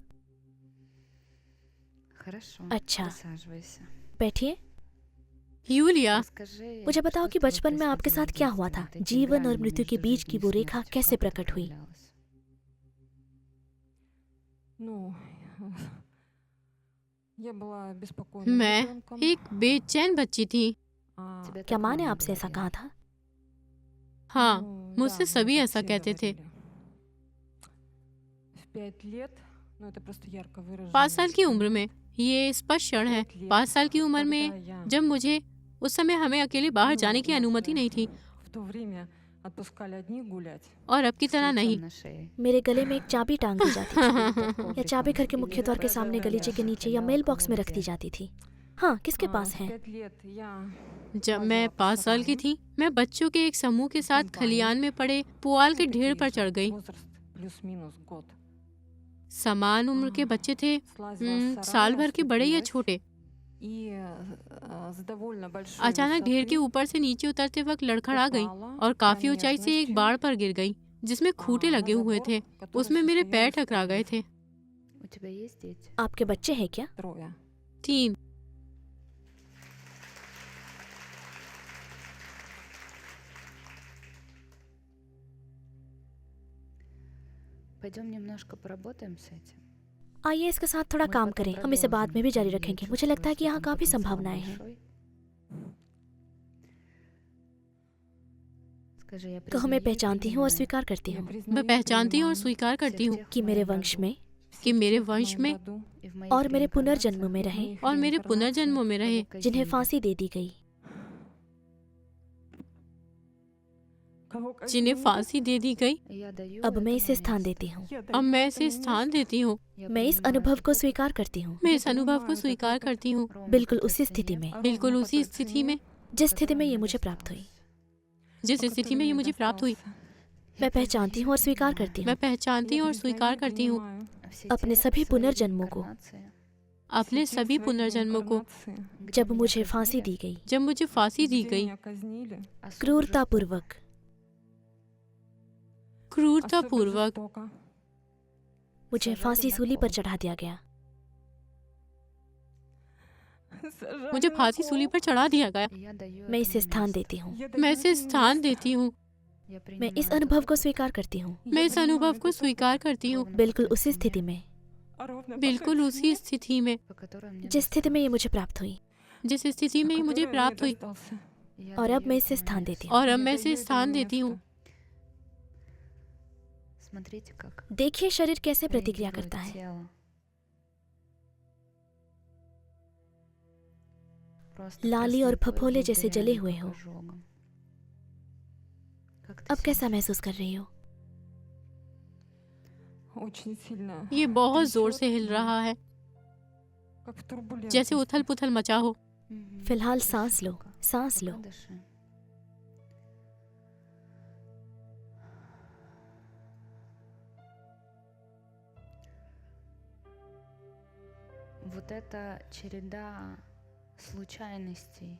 अच्छा, बैठिए। यूलिया, मुझे बताओ कि बचपन में आपके साथ क्या हुआ था? जीवन और मृत्यु के बीच की वो रेखा कैसे प्रकट हुई? Ну, я была беспокойной मैं ребенком. एक बेचैन बच्ची थी। क्या माँ ने आपसे ऐसा कहा था? हाँ, Ну, मुझसे да, सभी мне ऐसा так все कहते थे। говорили. В 5 лет, ну это просто ярко выражено. 5 साल की उम्र में, ये स्पष्ट क्षण है। 5 साल की उम्र में, जब मुझे उस समय हमें अकेले बाहर जाने की अनुमति नहीं थी, В то время отпускали одних гулять. और अब की तरह नहीं। मेरे गले में एक चाबी टांग दी जाती थी, या चाबी घर के मुख्य द्वार के सामने गलीचे के नीचे या मेल बॉक्स में रख दी जाती थी। हाँ, किसके पास В है? 5 лет я जब मैं 5 साल की थी, मैं बच्चों के एक समूह के साथ खलियान में पड़े पुआल के ढेर पर चढ़ गई। возраст плюс-минус год. समान उम्र के बच्चे थे, Слазила с साल сарая, भर के чтобы बड़े या гулять. छोटे। И с довольно большой अचानक ढेर के высоты ऊपर से नीचे उतरते वक्त लड़खड़ा गई упала और काफी ऊंचाई से एक промежностью, बाड़ पर गिर गई, जिसमें खूंटे на लगे हुए забор, थे। который उसमें मेरे पैर состоял из टकरा गए थे। आपके बच्चे हैं क्या? 3. 3। Пойдем немножко поработаем с этим. आइए इसके साथ थोड़ा काम करें। हम इसे बाद में भी जारी रखेंगे। मुझे लगता है कि यहाँ काफी संभावनाएं हैं। कहो, मैं पहचानती हूँ और स्वीकार करती Я हूँ признаю मैं и पहचानती हूँ और принимаю स्वीकार करती हूँ कि मेरे वंश में कि मेरे वंश में और मेरे पुनर्जन्म में रहे और मेरे पुनर्जन्मों में रहे जिन्हें फांसी दे दी गई, जिन्हें फांसी दे दी गई। Я даю अब मैं этому इसे स्थान место. देती हूँ। अब मैं इसे स्थान देती हूँ। Я मैं इस принимаю अनुभव этот को опыт. स्वीकार करती हूँ, मैं इस अनुभव को स्वीकार करती हूँ, Ровно बिल्कुल по той उसी स्थिति цене, में, बिल्कुल उसी स्थिति में, जिस स्थिति में ये मुझे प्राप्त हुई। जिस स्थिति में ये मुझे प्राप्त हुई। मैं पहचानती हूँ और स्वीकार करती मैं हूँ पहचानती हूँ और स्वीकार करती हूँ все अपने те सभी свои पुनर्जन्मों को, реинкарнации, अपने सभी पुनर्जन्मों को, где जब меня मुझे казнили, फांसी दी गई, जब मुझे फांसी दी गई, особо क्रूरतापूर्वक, क्रूरतापूर्वक मुझे फांसी सूली पर चढ़ा दिया गया। मुझे फांसी सूली पर चढ़ा दिया गया। жестоко. Я даю मैं इसे этому स्थान место. देती हूँ, मैं इसे स्थान देती हूँ। Я मैं इस принимаю अनुभव этот को опыт. स्वीकार करती हूँ, मैं इस अनुभव को स्वीकार करती हूँ, Ровно по बिल्कुल той उसी цене, स्थिति में, बिल्कुल उसी स्थिति में, по которой мне जिस स्थिति में ये досталось. मुझे प्राप्त हुई। जिस स्थिति में ये मुझे प्राप्त हुई। Я और अब даю मैं इसे этому स्थान место. देती हूँ। और अब मैं इसे स्थान देती हूँ। Смотрите, как देखिए शरीर कैसे प्रतिक्रिया реагирует करता है। тело. Просто लाली और проследует फफोले за जैसे जले дырявым हुए हो। ожогом. Как ты अब себя कैसा महसूस कर रही हो? ये बहुत जोर से हिल रहा है, जैसे उथल पुथल मचा हो। Мгм. फिलहाल सांस लो, Пока सांस लो। дыши. Вот эта череда случайностей,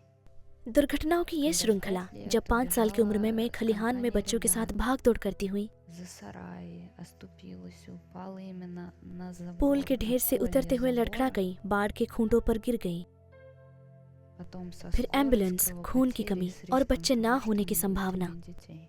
दुर्घटनाओं की ये श्रृंखला, जब 5 साल की उम्र में मैं खलिहान में बच्चों के साथ भाग दौड़ करती हुई, за сараи, оступилась, упала именно на забор, पुल के ढेर से на कोयले उतरते हुए लड़खड़ा забора, गई, बाढ़ के खूंटों पर गिर गई, потом со फिर скорой एम्बुलेंस, खून की кровопотери कमी с और риском बच्चे ना того, что होने की могут संभावना। убить детей.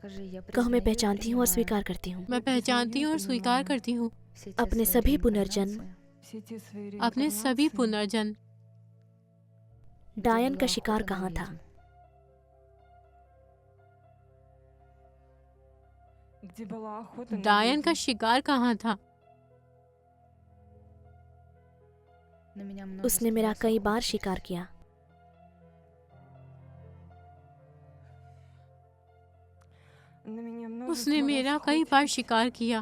Скажи, я कहो मैं признаю и पहचानती हूँ और принимаю स्वीकार करती हूँ मैं पहचानती हूँ और स्वीकार करती हूँ все те अपने свои सभी पुनर्जन्म, реинкарнации, अपने सभी पुनर्जन्म। где डायन была का शिकार охота на कहाँ था? ведьм. डायन का शिकार कहाँ था? На меня उसने множество मेरा раз कई बार охотились. शिकार किया उसने मेरा कई बार शिकार किया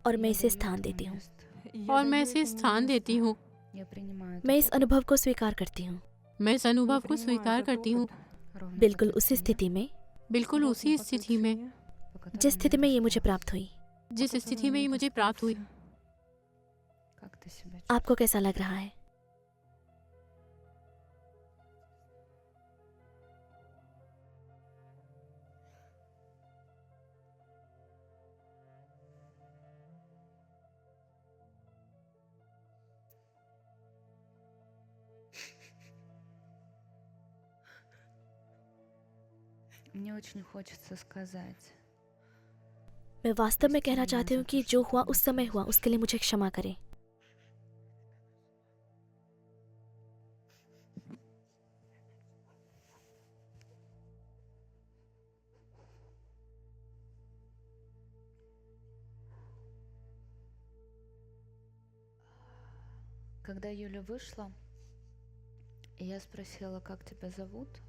और Я मैं इसे даю स्थान этому देती हूँ। место. और मैं इसे स्थान देती हूँ। Я принимаю этот मैं इस опыт अनुभव को स्वीकार करती हूँ, मैं इस अनुभव को स्वीकार करती हूँ, ровно по बिल्कुल той उसी цене, स्थिति में, बिल्कुल उसी स्थिति में, по которой जिस мне स्थिति में ये मुझे досталось. प्राप्त हुई। जिस स्थिति में ये मुझे प्राप्त हुई। Как ты себя आपको कैसा लग रहा है? Мне очень хочется сказать, मैं वास्तव में कहना चाहती हूँ कि जो हुआ उस समय हुआ, उसके लिए मुझे क्षमा करें। когда Юля вышла, и я спросила, как тебя зовут,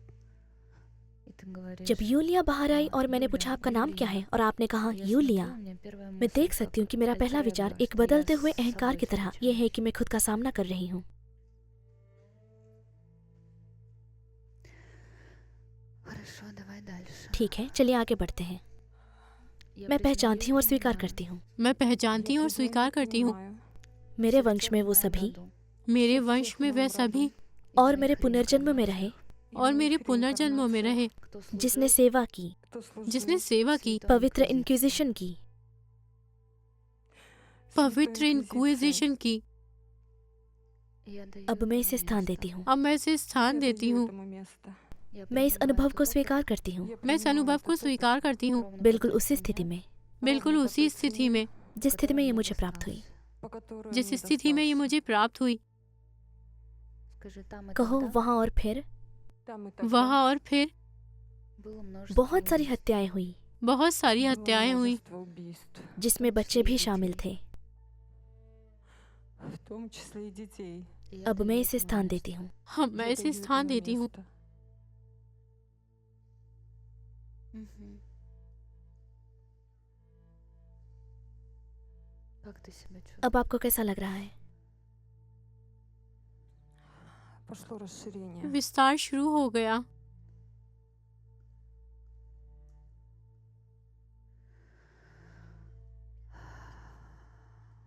и ты говоришь, जब यूलिया बाहर आई और मैंने Юля, पूछा आपका नाम क्या है, Юлия. और आपने कहा Я यूलिया, смотрю, у меня первая मैं мысль, देख как सकती हूँ कि मेरा पहला альтер विचार эго, एक что я बदलते हुए с अहंकार собой की तरह ये встречаюсь. है कि मैं खुद का सामना कर रही हूँ। Хорошо, давай дальше. ठीक है, चलिए आगे बढ़ते हैं। Я मैं признаю पहचानती и हूँ और स्वीकार принимаю. करती हूँ, मैं पहचानती हूँ और स्वीकार करती हूँ। मेरे Все वंश में वो в моем सभी роду. मेरे वंश में वह सभी И और в मेरे моих पुनर्जन्म में रहे, реинкарнациях, और मेरे पुनर्जन्मों में रहे, кто служил जिसने सेवा की, जिसने सेवा की, Святой पवित्र Инквизиции. इंक्विजिशन की, पवित्र इंक्विजिशन की। Я даю अब मैं этому इसे स्थान место. देती हूँ। अब मैं इसे स्थान देती हूँ। Я मैं इस принимаю अनुभव этот को опыт स्वीकार करती हूँ, मैं इस अनुभव को स्वीकार करती हूँ, ровно по बिल्कुल той उसी цене, स्थिति में, बिल्कुल उसी स्थिति में, जिस स्थिति में ये которая мне मुझे प्राप्त हुई। досталась. जिस स्थिति में ये मुझे प्राप्त हुई। Скажи, там и कहो тогда वहाँ और फिर Там и тогда वहाँ और फिर было множество बहुत सारी убийств. हत्याएं हुई बहुत सारी было हत्याएं हुई, множество убийств, в जिसमें том बच्चे числе भी и शामिल детей. थे। В том числе и детей. И я अब даю मैं этому इसे स्थान место. देती हूँ। हाँ, मैं Я इसे даю स्थान этому देती हूँ। место. Мгм. Как ты себя чувствуешь? अब आपको कैसा लग रहा है? Пошло расширение. विस्तार शुरू हो गया।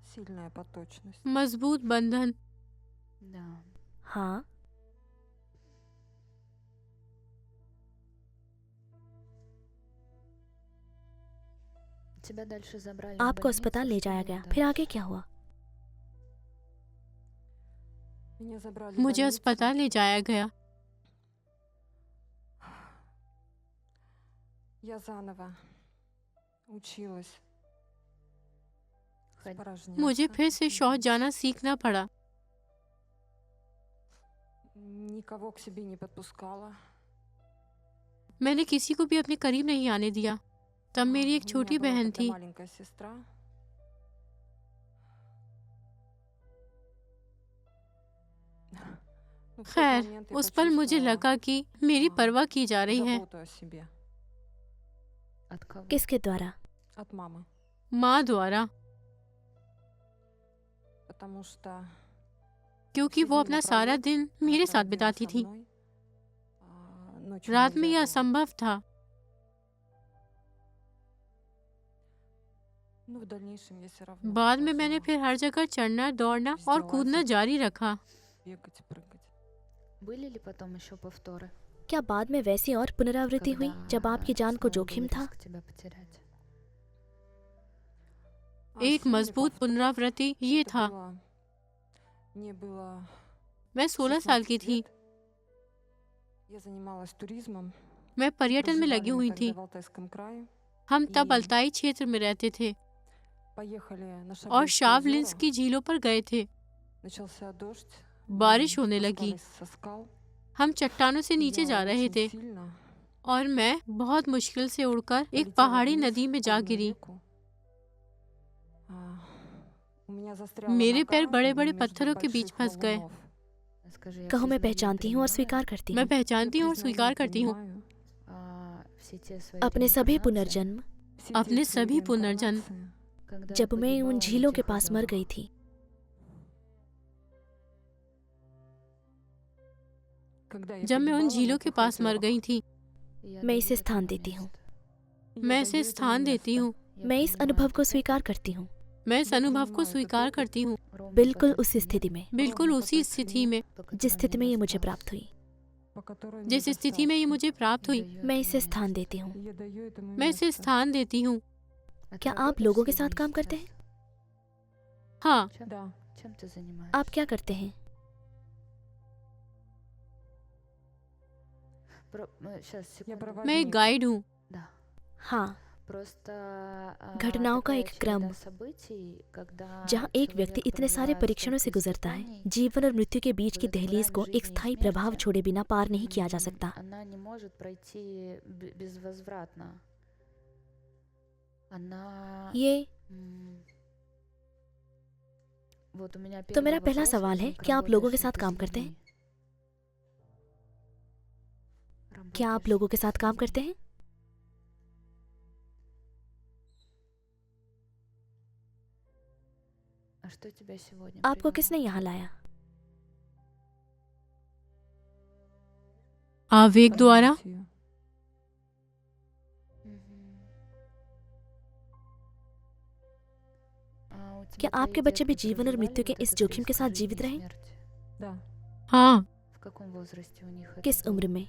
Сильная поточность. मजबूत बंधन। Да. हाँ, Тебя дальше забрали в आपको अस्पताल больницу, ले что जाया было गया। дальше? फिर आगे क्या हुआ? Меня забрали в मुझे больницу. अस्पताल ले जाया गया। Я заново училась Ходь. मुझे спорожняться. फिर से शौच जाना सीखना पड़ा। Никого к себе не подпускала. मैंने किसी को भी अपने करीब नहीं आने दिया। तब मेरी एक У меня छोटी была बहन тогда थी। маленькая сестра. Ну, в тот खैर, момент я उस पल मुझे почувствовала लगा कि मेरी परवाह की जा रही है। заботу о себе От кого? किसके द्वारा? от мамы. माँ द्वारा, Потому что क्योंकि все वो дни अपना सारा напролет दिन она मेरे साथ проводила बिताती со थी। мной. Ночью रात में нельзя यह было. असंभव था। Ну, в дальнейшем я все равно बाद में मैंने продолжала फिर हर जगह चढ़ना, दौड़ना और कूदना जारी रखा। бегать, прыгать. Были ли потом еще повторы? क्या बाद में वैसी और पुनरावृत्ति हुई जब आपकी जान को снова जोखिम был था? риск тебя потерять? एक Сильный मजबूत повтор. पुनरावृत्ति ये Это था। было- Мне было मैं 16 साल 16 की थी। лет. Я занималась туризмом. मैं पर्यटन में लगी Проживали мы हुई тогда थी। в Алтайском крае. हम तब И- अल्ताई क्षेत्र में रहते थे Поехали на और Шавлинские शावलिंस озера. की झीलों पर गए थे। Начался дождь. बारिश Мы होने लगी। спускались со скал. हम चट्टानों से नीचे Я जा रहे очень थे сильно और मैं बहुत मुश्किल से उड़कर एक полетела पहाड़ी вниз नदी में в जा горную गिरी। реку. У меня застряла मेरे нога पैर बड़े-बड़े между पत्थरों के बीच больших फंस गए। валунов. Скажи, я कहो मैं признаю и पहचानती हूँ और принимаю, स्वीकार करती मैं हूँ पहचानती हूँ और Я स्वीकार признаю и करती हूँ принимаю все те свои अपने सभी реинкарнации, पुनर्जन्म, все те अपने свои सभी पुनर्जन्म, реинкарнации, когда я जब मैं погибала उन на झीलों के тех पास मर озерах. गई थी। когда я जब मैं उन погибала झीलों на के тех पास मर озерах. गई थी। И я मैं даю इसे этому स्थान देती हूँ। место. И मैं я इसे даю этому स्थान देती место. हूँ। Я मैं इस принимаю अनुभव को этот स्वीकार опыт करती हूँ, मैं इस Я अनुभव को принимаю этот स्वीकार опыт. करती हूँ, ровно बिल्कुल по той उस цене, स्थिति में बिल्कुल ровно по उसी той स्थिति цене, में по जिस которой स्थिति мне में ये मुझे достался. प्राप्त हुई। по которой мне जिस स्थिति में ये достался. मुझे प्राप्त Я हुई। даю मैं этому इसे स्थान место. देती हूँ। Я даю этому मैं इसे место. स्थान देती हूँ। А ты क्या आप работаешь लोगों с के साथ людьми काम करते сейчас? हैं? हाँ, Да. Чем ты занимаешься? आप क्या करते हैं? Сейчас, Я секунду. मैं एक проводник. गाइड हूँ। Да. हाँ, Просто घटनाओं का такая एक क्रम, череда событий, когда जहाँ एक व्यक्ति человек इतने सारे проживает परीक्षणों से столько गुजरता है, испытаний, जीवन और मृत्यु के बीच की вот эта दहलीज грань को एक жизни и स्थायी प्रभाव смерти, छोड़े बिना पार नहीं किया जा सकता। она не может пройти безвозвратно. Она... ये м, Вот у меня तो первый मेरा पहला вопрос सवाल है, возник, क्या आप लोगों के работаешь ли साथ ты काम с करते हैं? людьми? क्या आप Работаешь लोगों ли के ты साथ с काम людьми? करते हैं? А что тебя сегодня आपको привело? किसने यहाँ लाया? आवेग द्वारा। Событию. Мгм. А у क्या тебя आपके твои बच्चे भी детки जीवन और проживали मृत्यु के вот इस этот जोखिम के риск साथ жизни जीवित и रहे? смерти? Да. हाँ, В каком возрасте у них это किस было? उम्र में?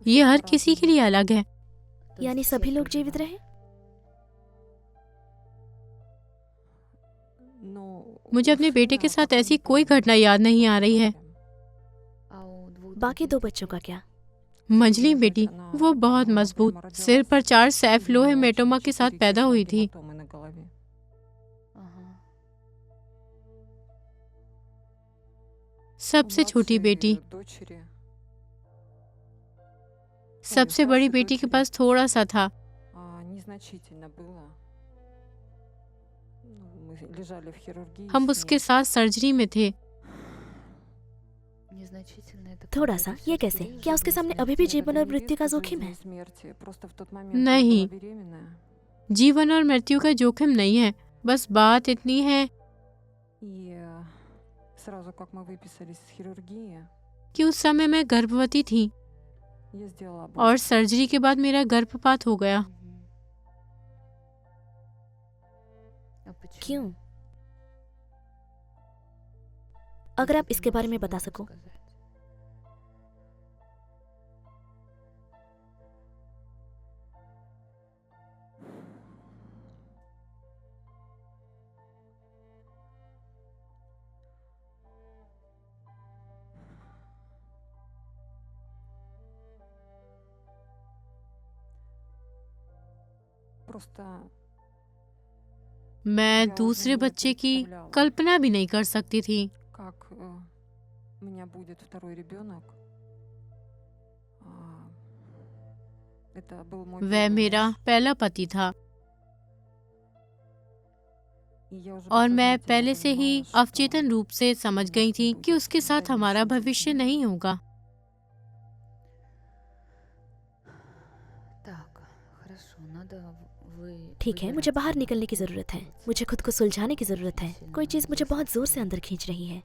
ये हर किसी के लिए अलग है। То यानी есть все सभी लोग जीवित проживали? रहे? Но मुझे у अपने बेटे के сына साथ пока ऐसी не कोई помню. घटना याद नहीं आ रही है। А у двух बाकी других दो बच्चों का детей? क्या? मंजली बेटी, वो बहुत मजबूत, सिर पर 4 सैफ У लोहे неё मेटोमा के साथ 4 पैदा हुई थी। гематомы на голове. Ага. सबसे छोटी बेटी। सबसे बड़ी बेटी के पास थोड़ा सा था। हम उसके साथ सर्जरी में थे। थोड़ा सा, ये कैसे? क्या उसके सामने अभी भी जीवन और मृत्यु का जोखिम है? नहीं, जीवन और मृत्यु का जोखिम नहीं है। बस बात इतनी है कि उस समय मैं गर्भवती थी और सर्जरी के बाद मेरा गर्भपात हो गया। क्यों? अगर आप इसके बारे में बता सको। मैं दूसरे बच्चे की कल्पना भी नहीं कर सकती थी। वह मेरा पहला पति था और मैं पहले से ही अवचेतन रूप से समझ गई थी कि उसके साथ हमारा भविष्य नहीं होगा। ठीक है, मुझे बाहर निकलने की जरूरत है। मुझे खुद को सुलझाने की जरूरत है। कोई चीज मुझे बहुत जोर से अंदर खींच रही है।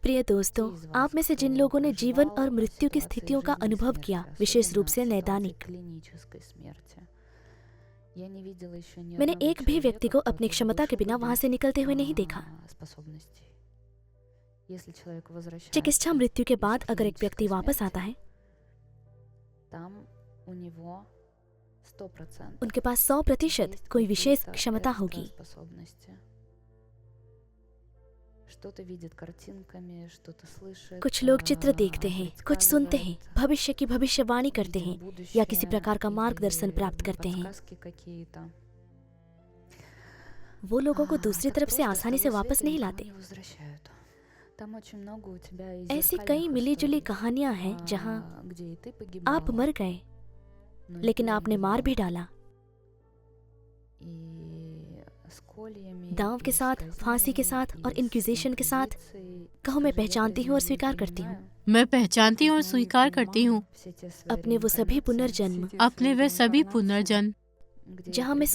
प्रिय दोस्तों, आप में से जिन लोगों ने जीवन और मृत्यु की स्थितियों का अनुभव किया, विशेष रूप से नैदानिक, मैंने एक भी व्यक्ति को अपनी क्षमता के बिना वहां से निकलते हुए नहीं देखा। चिकित्सा मृत्यु के बाद अगर एक व्यक्ति वापस आता है, उनके पास 100% कोई विशेष क्षमता होगी। कुछ लोग चित्र देखते हैं, कुछ सुनते हैं, भविष्य की भविष्यवाणी करते हैं या किसी प्रकार का मार्गदर्शन प्राप्त करते हैं। वो लोगों को दूसरी तरफ से आसानी से वापस नहीं लाते। ऐसी कई मिली-जुली कहानियां हैं जहां आप मर गए लेकिन आपने मार भी डाला। दांव के साथ, फांसी के साथ और इंक्विजिशन के साथ। कहो, मैं पहचानती हूँ और स्वीकार करती हूँ। मैं पहचानती हूँ और स्वीकार करती हूँ अपने वो सभी पुनर्जन्म, अपने वे सभी पुनर्जन्म जहाँ मैं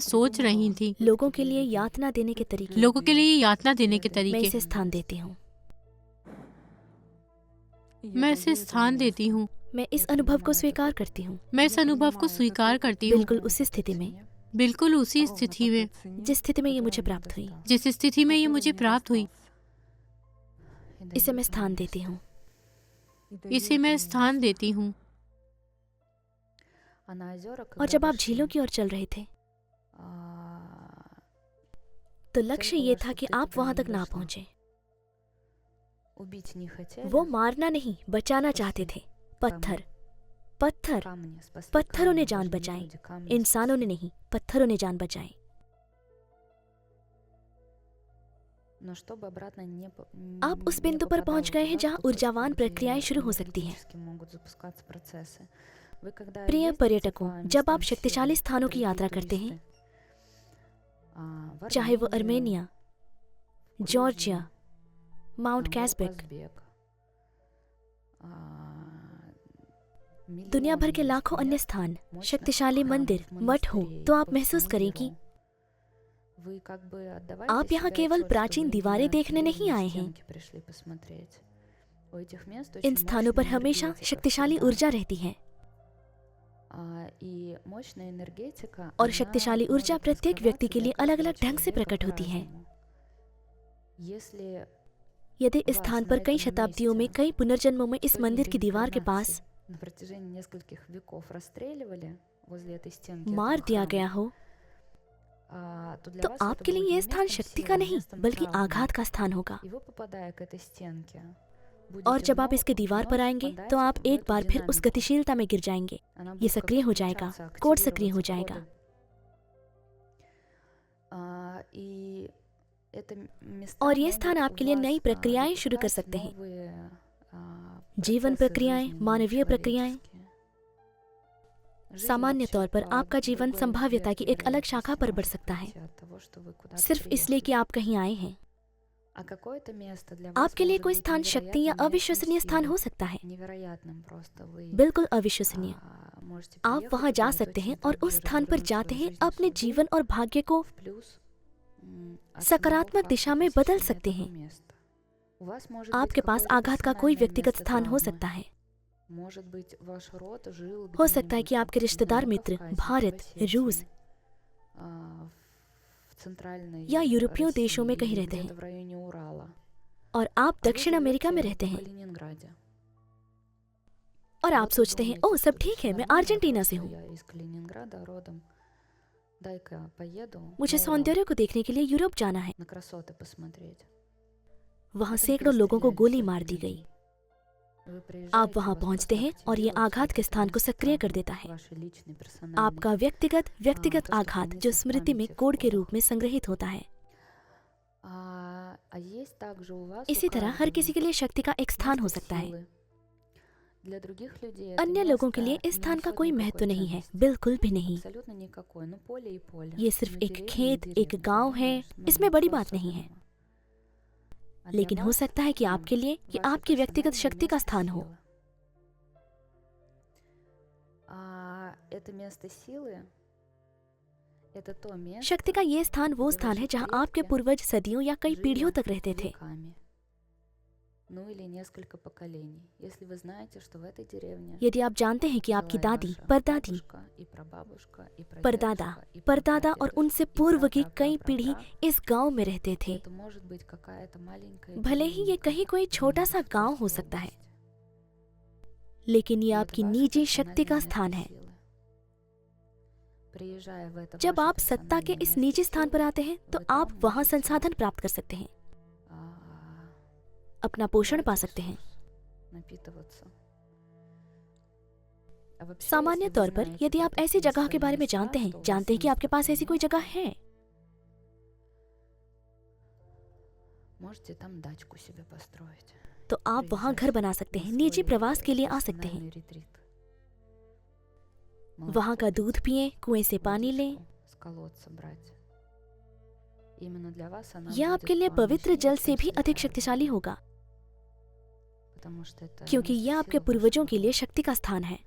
सोच रही थी, लोगों के लिए यातना देने के तरीके, लोगों के लिए यातना देने के मैं तरीके। इसे स्थान देती हूँ। मैं इसे स्थान देती हूँ। मैं इस अनुभव को स्वीकार करती हूँ। मैं इस अनुभव को स्वीकार करती हूँ। बिल्कुल उसी स्थिति में, बिल्कुल उसी स्थिति में, जिस स्थिति में ये मुझे प्राप्त हुई, जिस स्थिति में ये मुझे प्राप्त हुई, इसे मैं स्थान देती हूँ। इसे मैं स्थान देती हूँ। और जब आप झीलों की ओर चल रहे थे, तो लक्ष्य ये था कि आप वहां तक ना पहुंचे। वो मारना नहीं, बचाना चाहते थे। पत्थरों ने जान बचाई, इंसानों ने नहीं, पत्थरों ने जान बचाई। आप उस बिंदु पर पहुंच गए हैं जहां ऊर्जावान प्रक्रियाएं शुरू हो सकती हैं। प्रिय पर्यटकों, जब आप शक्तिशाली स्थानों की यात्रा करते हैं, चाहे वो अर्मेनिया, जॉर्जिया, माउंट कैस्बेक, दुनिया भर के लाखों अन्य स्थान, शक्तिशाली मंदिर, मठ हो, तो आप महसूस करें कि आप यहाँ केवल प्राचीन दीवारें देखने नहीं आए हैं। इन स्थानों पर हमेशा शक्तिशाली ऊर्जा रहती है और शक्तिशाली ऊर्जा प्रत्येक व्यक्ति के लिए अलग अलग ढंग से प्रकट होती है। यदि इस स्थान पर कई शताब्दियों में, कई पुनर्जन्मों में इस मंदिर की दीवार के पास मार दिया गया हो, तो आपके लिए यह स्थान शक्ति का नहीं बल्कि आघात का स्थान होगा। और जब आप इसके दीवार पर आएंगे तो आप एक बार फिर उस गतिशीलता में गिर जाएंगे। ये सक्रिय हो जाएगा, कोड सक्रिय हो जाएगा। И это места और ये могут स्थान у आपके लिए नई вас प्रक्रियाएं शुरू कर запускать सकते हैं। новые जीवन процессы प्रक्रियाएं, жизненные, मानवीय प्रक्रियाएं। человеческие. Жизнь सामान्य вообще तौर पर по आपका जीवन другой संभाव्यता की ветви एक अलग शाखा вероятности पर बढ़ может सकता है, пойти от того, что вы куда-то सिर्फ इसलिए कि приехали. आप कहीं आए हैं। А какое-то место для вас आपके लिए может कोई быть स्थान शक्ति या невероятным, अविश्वसनीय очень स्थान сильным, हो सकता है, невероятным просто. Вы बिल्कुल अविश्वसनीय। можете आप приехать वहां जा туда и सकते हैं точно और так उस же स्थान पर развернуть जाते свою हैं, жизнь и अपने судьбу जीवन और भाग्य को в плюс, от самого सकारात्मक факта दिशा में बदल посещения सकते этого हैं। места. У вас может быть आपके पास какое-то आघात का कोई персональное व्यक्तिगत место स्थान हो травмы. सकता है। Может быть, ваш род жил हो सकता है где-нибудь, कि आपके не रिश्तेदार знаю, на मित्र Кавказе, в भारत, रूस Осетии, в центральной या यूरोपीय देशों में России कहीं или रहते где-то हैं в районе Урала. और आप А вы दक्षिण अमेरिका में живете रहते в हैं Калининграде. और आप Вот вы सोचते हैं, думаете, ओह सब что ठीक всё है, मैं нормально, अर्जेंटीना से просто हूँ, я из Калининграда родом. Дай-ка поеду मुझे на Урал सौंदर्य को देखने के लिए यूरोप जाना है। на красоты посмотреть. वहाँ Потом सैकड़ों लोगों को перестреляли गोली сотни मार दी गई। людей. Вы आप приезжаете, वहाँ вас पहुँचते просто हैं और ये активируется आघात के вот это स्थान को место सक्रिय कर травмы, देता है। ваши личные, персональные. आपका व्यक्तिगत तो, что आघात जो хранится в स्मृति में памяти, в कोड के रूप кодах. में संग्रहित होता है। А есть также у вас, у इसी तरह हर किसी каждого, के लिए शक्ति का एक स्थान हो место सकता है। силы. Для других людей это अन्य लोगों के लिए место इस не स्थान का несет कोई никакой महत्व नहीं है, ценности. बिल्कुल भी नहीं। Абсолютно никакой. Ну, поле и поле. ये सिर्फ Ну, एक деревня и खेत, एक деревня, गांव है, подумаешь, ну, इसमें बड़ी ничего बात नहीं है। особенного. А для लेकिन हो вас, सकता है कि आपके लिए कि ваше आपकी व्यक्तिगत персональное शक्ति का место स्थान हो। силы. А это место силы, это то место, शक्ति का ये स्थान वो स्थान है जहाँ आपके पूर्वज सदियों या कई पीढ़ियों तक रहते थे। веками. Ну или несколько поколений. Если вы знаете, что в этой деревне यदि आप जानते हैं कि आपकी жила и दादी, ваша परदादी, бабушка, и прабабушка, и परदादा, прадедушка, и परदादा और прапрадедушка, उनसे и पूर्व की कई прапрапрапра, पीढ़ी इस गांव में रहते то थे, это может быть какая-то маленькая भले ही ये деревенька कहीं कोई छोटा सा в गांव हो Тверской सकता है, области. लेकिन ये И это आपकी ваше निजी शक्ति का персональное स्थान место है। силы. Приезжая в это जब ваше आप सत्ता के персональное इस место निजी स्थान पर силы, आते हैं तो вы там आप वहाँ можете, संसाधन प्राप्त कर सकते हैं, а, अपना पोषण पा брать सकते हैं। ресурс, напитываться. А вообще, सामान्य если вы तौर पर знаете यदि про आप ऐसी такие जगह के свои बारे में места, जानते हैं, что у вас जानते हैं कि есть आपके पास такое ऐसी कोई जगह место, है, можете там дачку себе построить. तो आप वहाँ घर बना सकते हैं, निजी प्रवास के लिए आ सकते हैं। персональный ретрит. वहाँ का दूध पिएं, कुएं से पानी लें। Водичку с колодца брать. Именно для вас она यह будет आपके लिए पवित्र помощнее, जल чем से भी святая अधिक вода. शक्तिशाली होगा, Потому что это क्योंकि место यह आपके силы पूर्वजों вашего के लिए рода. शक्ति का स्थान है।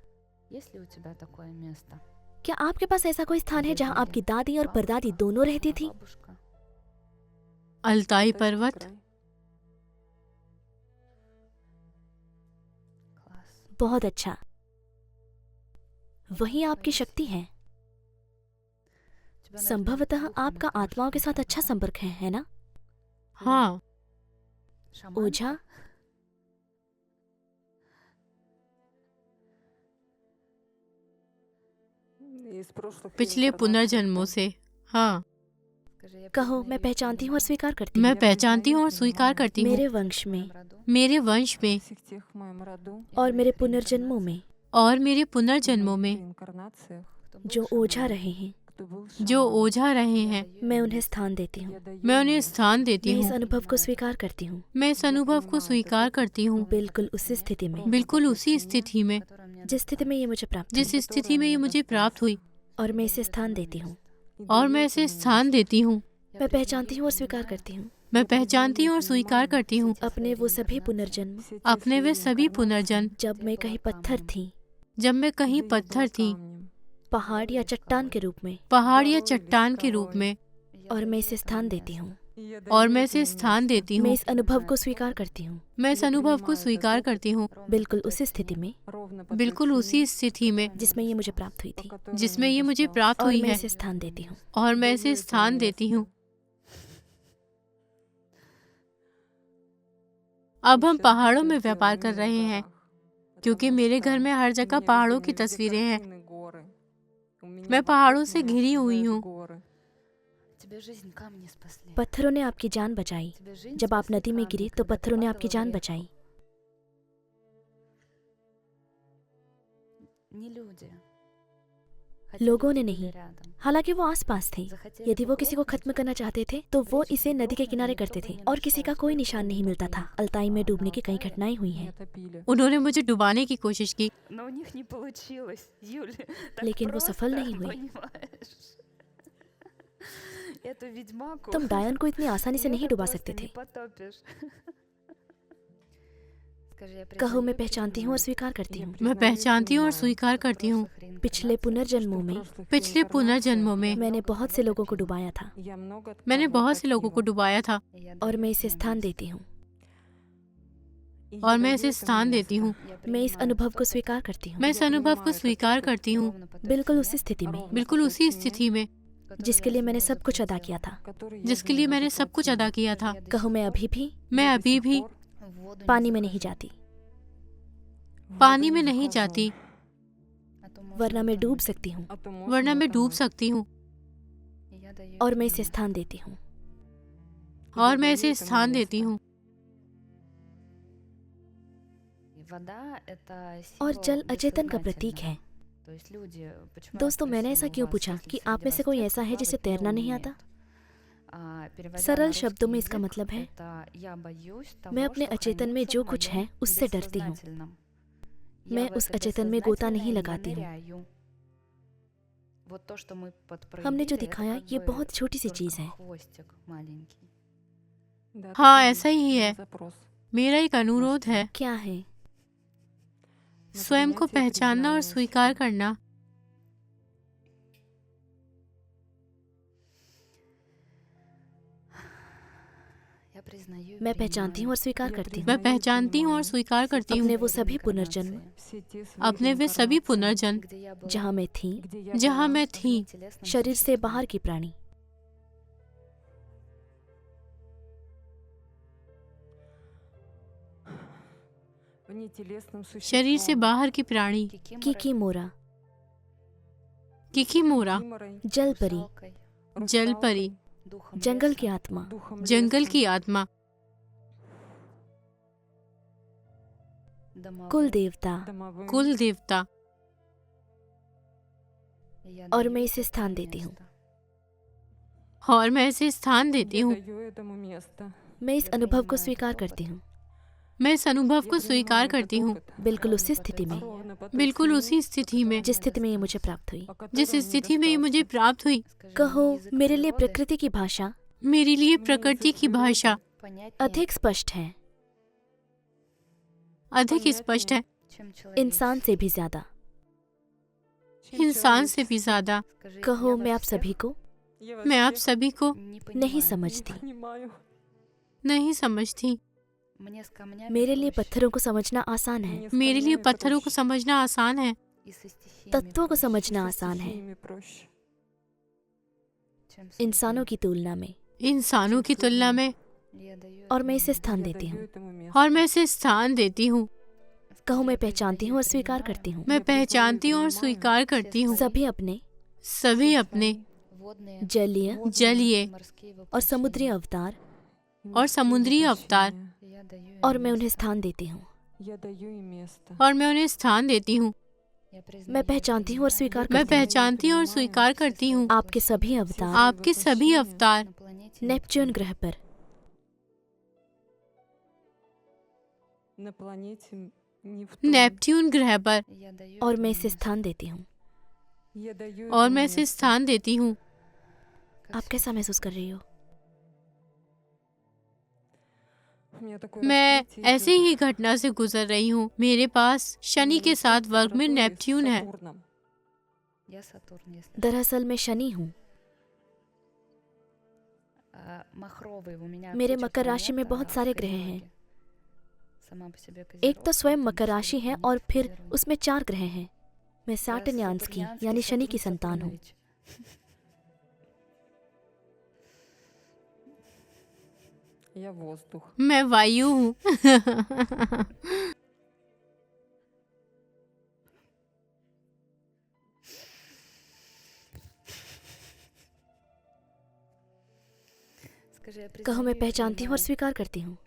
Есть ли у тебя такое место? क्या आपके पास ऐसा कोई स्थान है где जहाँ жили आपकी दादी और परदादी бабушка, दोनों रहती थी? прабабушка? अल्ताई पर्वत, Класс. बहुत अच्छा, वही आपकी शक्ति है। У тебя, наверное, संभवतः духами आपका хорошо आत्माओं के साथ знакома, अच्छा да? संपर्क है ना? हाँ, Шаманка? ओझा, Из прошлых पिछले реинкарнаций, पुनर्जन्मों да. से। हाँ, Скажи, я कहो, признаю मैं и पहचानती हूँ और принимаю स्वीकार करती मैं हूँ। Я पहचानती हूँ признаю और и स्वीकार принимаю करती हूँ मेरे в वंश में моем роду मेरे वंश में всех тех в моем роду, и और в मेरे моих पुनर्जन्मों में реинкарнациях, और मेरे и в पुनर्जन्मों моих में реинкарнациях, кто был जो ओझा шаманом, रहे हैं, кто был जो шаманом. ओझा रहे я हैं, даю मैं им उन्हें место. स्थान देती हूँ। Я даю मैं им उन्हें место. स्थान देती मैं इस हूँ। अनुभव को स्वीकार करती हूँ, मैं इस अनुभव को स्वीकार करती हूँ, बिल्कुल उसी स्थिति में बिल्कुल उसी स्थिति में которая мне जिस स्थिति में ये मुझे प्राप्त जिस हुई, स्थिति में ये मुझे प्राप्त हुई, और मैं इसे स्थान देती हूँ। И और даю मैं этому इसे место. स्थान देती हूँ। Я मैं признаю पहचानती и हूँ और स्वीकार принимаю करती हूँ मैं पहचानती हूँ और स्वीकार करती हूँ все те अपने свои वो सभी реинкарнации, पुनर्जन्म, Все те अपने वे свои सभी реинкарнации, पुनर्जन्म, जब где मैं была कहीं पत्थर камнем, थी, जब मैं कहीं где я была पत्थर थी, камнем, पहाड़ या चट्टान के रूप में, पहाड़ या горой или चट्टान के रूप скалой. में, и я और मैं даю इसे этому स्थान место. देती हूँ। И я और даю मैं इसे этому स्थान место. देती मैं हूँ। इस अनुभव को स्वीकार करती हूँ, मैं इस Я अनुभव को принимаю этот स्वीकार опыт करती हूँ, ровно बिल्कुल по той उसी цене, स्थिति में ровно по той बिल्कुल цене, उसी स्थिति में которая мне जिसमें ये मुझे досталась. प्राप्त हुई по थी, которой जिसमें мне ये मुझे досталось. प्राप्त और हुई मैं है, इसे स्थान देती हूँ। और मैं Даю इसे этому स्थान место. देती हूँ। अब हम Сейчас पहाड़ों में мы व्यापार делаем कर мир в रहे हैं, горах, क्योंकि потому मेरे что घर में हर जगह у меня पहाड़ों की везде तस्वीरें हैं। картины, горы. У меня मैं вокруг पहाड़ों से меня घिरी हुई окружают हूँ। горы. Тебе жизнь камни спасли. पत्थरों ने आपकी जान बचाई। Тебе жизнь जब आप спасли नदी में камни, गिरे तो когда ты पत्थरों ने падала आपकी в जान реку. बचाई। Не люди. लोगों ने नहीं, हालांकि वो आसपास थे। यदि वो किसी को खत्म करना चाहते थे तो वो इसे नदी के किनारे करते थे और किसी का कोई निशान नहीं मिलता था। अल्ताई में डूबने की कई घटनाएं हुई हैं, उन्होंने मुझे डुबाने की कोशिश की, लेकिन वो सफल नहीं हुए। तुम डायन को इतनी आसानी से नहीं डुबा सकते थे। कहो, मैं पहचानती हूँ और स्वीकार करती हूँ। मैं पहचानती हूँ और स्वीकार करती हूँ। पिछले पुनर्जन्मों में मैंने बहुत से लोगों को डुबाया था मैंने बहुत से लोगों को डुबाया था और मैं इसे स्थान देती हूँ। और मैं इसे स्थान देती हूँ। मैं इस अनुभव को स्वीकार करती हूँ, मैं इस अनुभव को स्वीकार करती हूँ, बिल्कुल उसी स्थिति में बिल्कुल उसी स्थिति में जिसके लिए मैंने सब कुछ अदा किया था। जिसके लिए मैंने सब कुछ अदा किया था। कहो, मैं अभी भी पानी में नहीं जाती, पानी में नहीं जाती, वरना मैं डूब सकती हूँ और मैं इसे स्थान देती हूँ। और जल अचेतन का प्रतीक है। दोस्तों, मैंने ऐसा क्यों पूछा कि आप में से कोई ऐसा है जिसे तैरना नहीं आता? सरल शब्दों में इसका मतलब है, मैं अपने अचेतन में जो कुछ है उससे डरती हूँ। मैं उस अचेतन में गोता नहीं लगाती हूँ। हमने जो दिखाया ये बहुत छोटी सी चीज है। हाँ, ऐसा ही है। मेरा एक अनुरोध है, क्या है? स्वयं को पहचानना और स्वीकार करना। मैं पहचानती हूँ और स्वीकार करती हूँ मैं पहचानती हूँ और स्वीकार करती हूँ अपने वो सभी पुनर्जन्म, अपने वे सभी पुनर्जन्म जहाँ मैं थी, शरीर से बाहर की प्राणी। शरीर से बाहर की प्राणी, किकिमोरा, जल परी, जंगल की आत्मा, जंगल की आत्मा, कुल देवता, और मैं इसे स्थान देती हूँ। मैं इस अनुभव को स्वीकार करती हूँ, मैं इस अनुभव को स्वीकार करती हूँ, बिल्कुल उसी स्थिति में जिस स्थिति में ये मुझे प्राप्त हुई। जिस स्थिति में ये मुझे प्राप्त हुई। कहो, मेरे लिए प्रकृति की भाषा मेरे लिए प्रकृति की भाषा अधिक स्पष्ट है, इंसान से भी ज्यादा। कहो, मैं आप सभी को नहीं समझती। मेरे लिए पत्थरों को समझना आसान है, तत्वों को समझना आसान है, इंसानों की तुलना में। और मैं इसे स्थान देती हूँ। कहो, मैं पहचानती हूँ और स्वीकार करती हूँ। सभी अपने जलीय और समुद्री अवतार, और मैं उन्हें स्थान देती हूँ। मैं पहचानती हूँ और स्वीकार करती हूँ। आपके सभी अवतार नेपच्यून ग्रह पर, और मैं इसे स्थान देती हूँ। आप कैसा महसूस कर रही हो? मैं ऐसे ही घटना से गुजर रही हूँ। मेरे पास शनि के साथ वर्ग में नेपच्यून है। दरअसल मैं शनि हूँ। मेरे मकर राशि में बहुत सारे ग्रह हैं। एक तो स्वयं मकर राशि है और फिर उसमें 4 ग्रह हैं। मैं सैटर्नियंस यानी शनि की संतान हूँ। मैं वायु हूँ। कहो, मैं पहचानती हूँ और स्वीकार करती हूँ।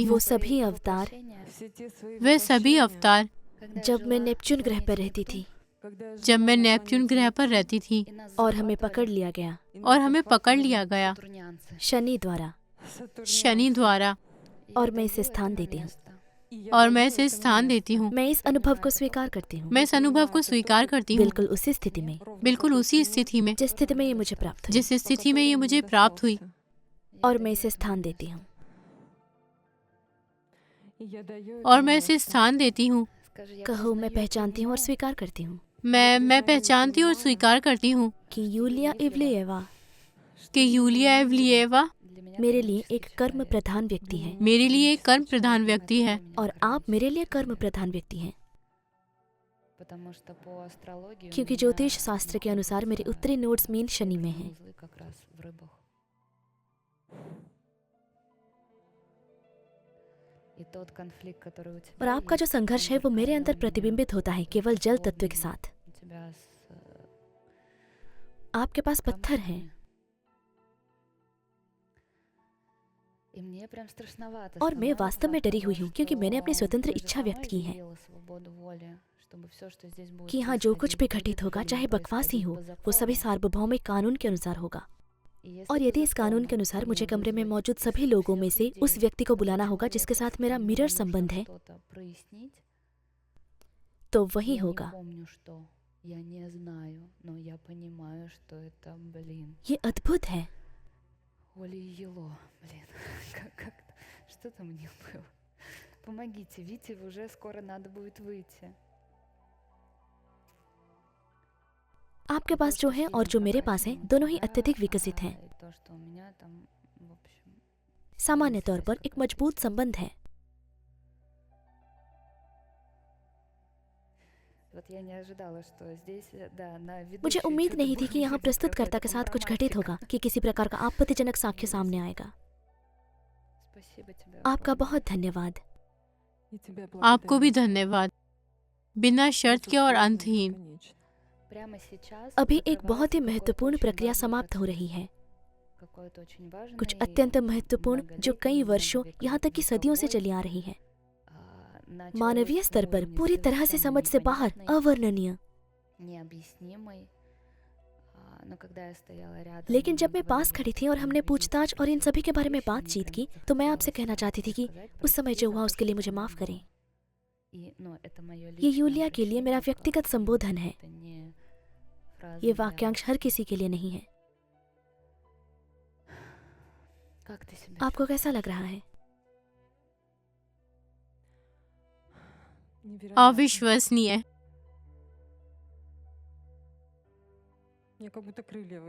वो सभी अवतार जब मैं नेपच्यून ग्रह पर रहती थी, जब मैं नेपच्यून ग्रह पर रहती थी और हमें पकड़ लिया गया और हमें पकड़ लिया गया शनि द्वारा, शनि द्वारा, और मैं इसे स्थान देती हूँ। और मैं इसे स्थान देती हूँ। मैं इस अनुभव को स्वीकार करती हूँ, मैं इस अनुभव को स्वीकार करती हूँ, बिल्कुल उसी स्थिति में, बिल्कुल उसी स्थिति में, जिस स्थिति में ये मुझे प्राप्त हुई, जिस स्थिति में ये मुझे प्राप्त हुई, और मैं इसे स्थान देती हूँ। और मैं इसे स्थान देती हूँ। कहो, मैं पहचानती हूँ और स्वीकार करती हूँ मैं पहचानती और स्वीकार करती हूँ कि यूलिया इवलिएवा कि यूलिया एवलिएवा मेरे लिए एक कर्म प्रधान व्यक्ति है, मेरे लिए एक कर्म प्रधान व्यक्ति है, और आप मेरे लिए कर्म प्रधान व्यक्ति हैं, क्योंकि ज्योतिष शास्त्र के अनुसार मेरे उत्तरी नोड्स मीन शनि में हैं। और आपका जो संघर्ष है वो मेरे अंदर प्रतिबिंबित होता है केवल जल तत्व के साथ। आपके पास पत्थर हैं और मैं वास्तव में डरी हुई हूँ, क्योंकि मैंने अपनी स्वतंत्र इच्छा व्यक्त की है कि यहाँ जो कुछ भी घटित होगा, चाहे बकवास ही हो, वो सभी सार्वभौमिक कानून के अनुसार होगा। और यदि इस कानून के अनुसार मुझे कमरे में मौजूद सभी लोगों में से उस व्यक्ति को बुलाना होगा जिसके साथ मेरा मिरर संबंध है, तो वही होगा। ये अद्भुत है। आपके पास जो है और जो मेरे पास है, दोनों ही अत्यधिक विकसित हैं। सामान्य तौर पर एक मजबूत संबंध है। मुझे उम्मीद नहीं थी कि यहाँ प्रस्तुतकर्ता के साथ कुछ घटित होगा, कि किसी प्रकार का आपत्तिजनक साक्ष्य सामने आएगा। आपका बहुत धन्यवाद। आपको भी धन्यवाद, बिना शर्त के और अंतहीन। अभी एक बहुत ही महत्वपूर्ण प्रक्रिया समाप्त हो रही है, कुछ अत्यंत महत्वपूर्ण जो कई वर्षों, यहाँ तक कि सदियों से चली आ रही है। मानवीय स्तर पर पूरी तरह से समझ से बाहर, अवर्णनीय। लेकिन जब मैं पास खड़ी थी और हमने पूछताछ और इन सभी के बारे में बातचीत की, तो मैं आपसे कहना चाहती थी कि उस समय जो हुआ उसके लिए मुझे माफ करें। ये यूलिया के लिए मेरा व्यक्तिगत संबोधन है, ये वाक्यांश हर किसी के लिए नहीं है। आपको कैसा लग रहा है? अविश्वसनीय।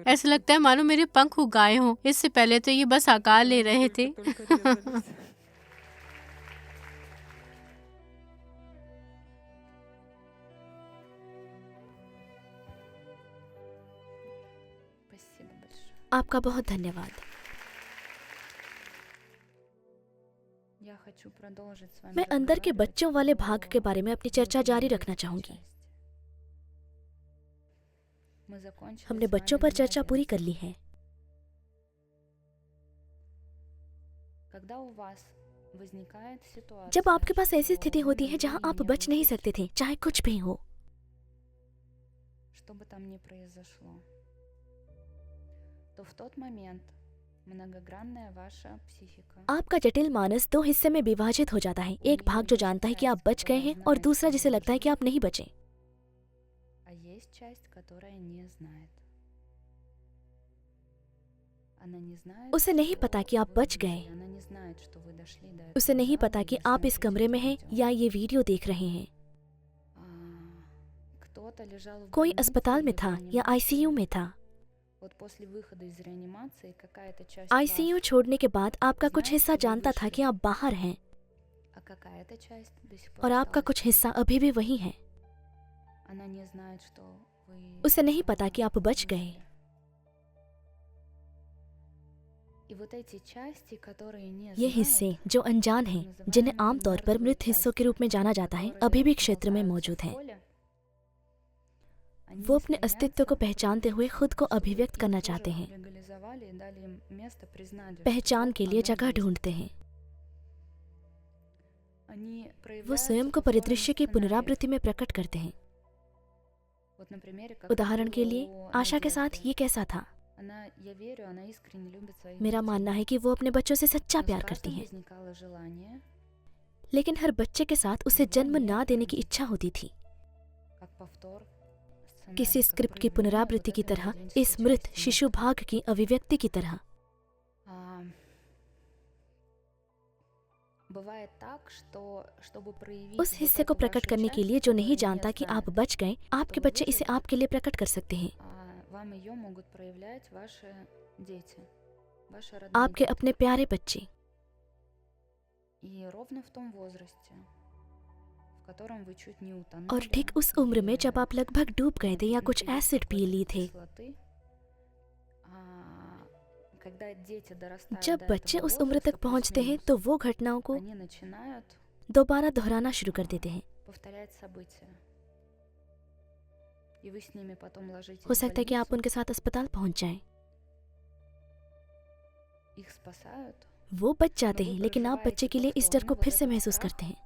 ऐसा लगता है मानो मेरे पंख उगाए हों। इससे पहले तो ये बस आकार ले रहे थे। आपका बहुत धन्यवाद। मैं अंदर के बच्चों वाले भाग के बारे में अपनी चर्चा जारी रखना चाहूंगी। हमने बच्चों पर चर्चा पूरी कर ली है। जब आपके पास ऐसी स्थिति होती है जहां आप बच नहीं सकते थे, चाहे कुछ भी हो, आपका जटिल मानस दो हिस्से में विभाजित हो जाता है। एक भाग जो जानता है कि आप बच गए हैं, और दूसरा जिसे लगता है कि आप नहीं बचे। उसे नहीं पता कि आप बच गए, उसे नहीं पता कि आप इस कमरे में हैं या ये वीडियो देख रहे हैं। कोई अस्पताल में था या आईसीयू में था। आईसीयू छोड़ने के बाद आपका कुछ हिस्सा जानता था कि आप बाहर हैं, और आपका कुछ हिस्सा अभी भी वही है। उसे नहीं पता कि आप बच गए। ये हिस्से जो अनजान हैं, जिन्हें आमतौर पर मृत हिस्सों के रूप में जाना जाता है, अभी भी क्षेत्र में मौजूद हैं। वो अपने अस्तित्व को पहचानते हुए खुद को अभिव्यक्त करना चाहते हैं, पहचान के लिए जगह ढूंढते हैं। वो स्वयं को परिदृश्य की पुनरावृत्ति में प्रकट करते हैं। Вот, например, как उदाहरण के लिए было आशा के साथ Надежды. ये कैसा था। Я верю, она искренне любит своих मेरा детей. मानना है कि वो अपने बच्चों से सच्चा Но с प्यार करती каждым है, возникало желание, लेकिन हर बच्चे के साथ उसे जन्म ना देने की इच्छा होती थी। как повтор किसी сценария, как स्क्रिप्ट की проявление पुनरावृत्ति вот की этой तरह рожденческой इस मृत части शिशु внутри. भाग की अभिव्यक्ति की तरह। А, Бывает так, что чтобы проявить उस вот हिस्से को эту प्रकट вашу करने के часть, लिए जो которая नहीं не जानता कि आप знает, बच गए, आपके вы बच्चे इसे выжили, आपके लिए प्रकट कर सकते हैं। вам ее могут проявлять ваши дети, ваши родные आपके дети. अपने प्यारे बच्चे। И ровно в том возрасте, в котором вы чуть не утонули, और ठीक उस उम्र में जब आप लगभग डूब गए थे या कुछ напились एसिड पी какой-то ली थे, кислоты, когда дети дорастают जब до बच्चे этого उस उम्र возраста, तक पहुंचते हैं плюс-минус, तो वो घटनाओं को они начинают दोबारा दोहराना शुरू कर देते हैं। повторять события. И вы с ними потом ложитесь हो в सकता है कि आप больницу, उनके साथ अस्पताल पहुंच जाएं। их спасают, वो बच जाते Но हैं, вы लेकिन आप बच्चे के लिए इस डर को вот फिर से этот महसूस страх करते हैं।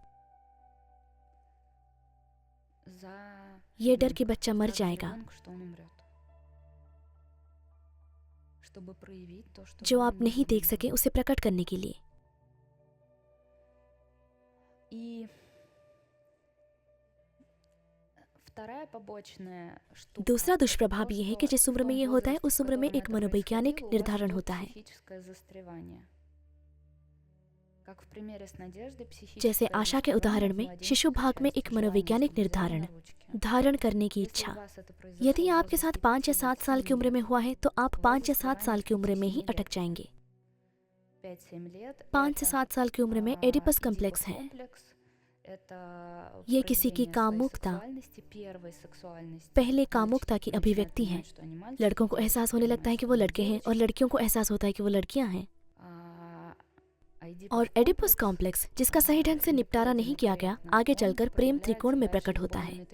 за ये डर कि ребенка, बच्चा मर страх за जाएगा, ребенка, что он умрет. Чтобы проявить то, что जो вы आप नहीं видели. देख सके उसे प्रकट करने के लिए। И вторая побочная штука दूसरा — दुष्प्रभाव то, ये है что कि जिस в उम्र में том ये होता है возрасте, उस в उम्र में котором एक это मनोवैज्ञानिक происходило, у вас निर्धारण идет होता है। психическое застревание. Как в примере с Надеждой, जैसे психическое आशा के застревание उदाहरण в में शिशु младенческой भाग में части, एक желание, मनोवैज्ञानिक чтобы взяли निर्धारण, на ручки. धारण करने की Если у इच्छा। вас это यदि произошло в आपके साथ возрасте 5 या 5 7 साल की उम्र में हुआ है तो आप 5 या 7 साल की उम्र में ही अटक जाएंगे। 5-7 лет 5 से 7 साल की उम्र में एडिपस कॉम्प्लेक्स है। ये किसी की कामुकता, पहले कामुकता की अभिव्यक्ति है। लड़कों को एहसास होने लगता है कि वो लड़के हैं और लड़कियों को एहसास होता है कि वो लड़कियां हैं। और एडिपस कॉम्प्लेक्स, जिसका सही ढंग से निपटारा नहीं किया गया, आगे चलकर प्रेम त्रिकोण में प्रकट होता है।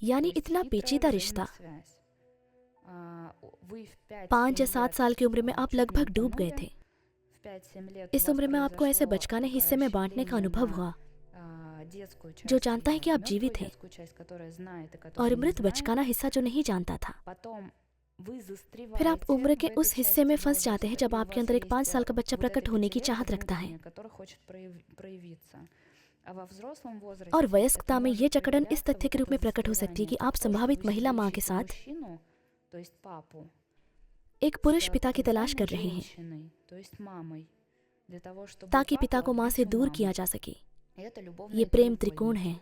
यानी इतना पेचीदा रिश्ता। 5 या 7 साल की उम्र में आप लगभग डूब गए थे। इस उम्र में आपको ऐसे बचकाने हिस्से में बांटने का अनुभव हुआ, जो जानता है कि आप जीवित हैं, और मृत बचकाना हिस्सा जो नहीं जानता था। फिर आप उम्र के उस हिस्से में फंस जाते हैं जब आपके अंदर एक 5 साल का बच्चा प्रकट होने की चाहत रखता है। और वयस्कता में ये जकड़न इस तथ्य के रूप में प्रकट हो सकती है कि आप संभावित महिला माँ के साथ एक पुरुष पिता की तलाश कर रहे हैं, ताकि पिता को माँ से दूर किया जा सके। ये प्रेम त्रिकोण है।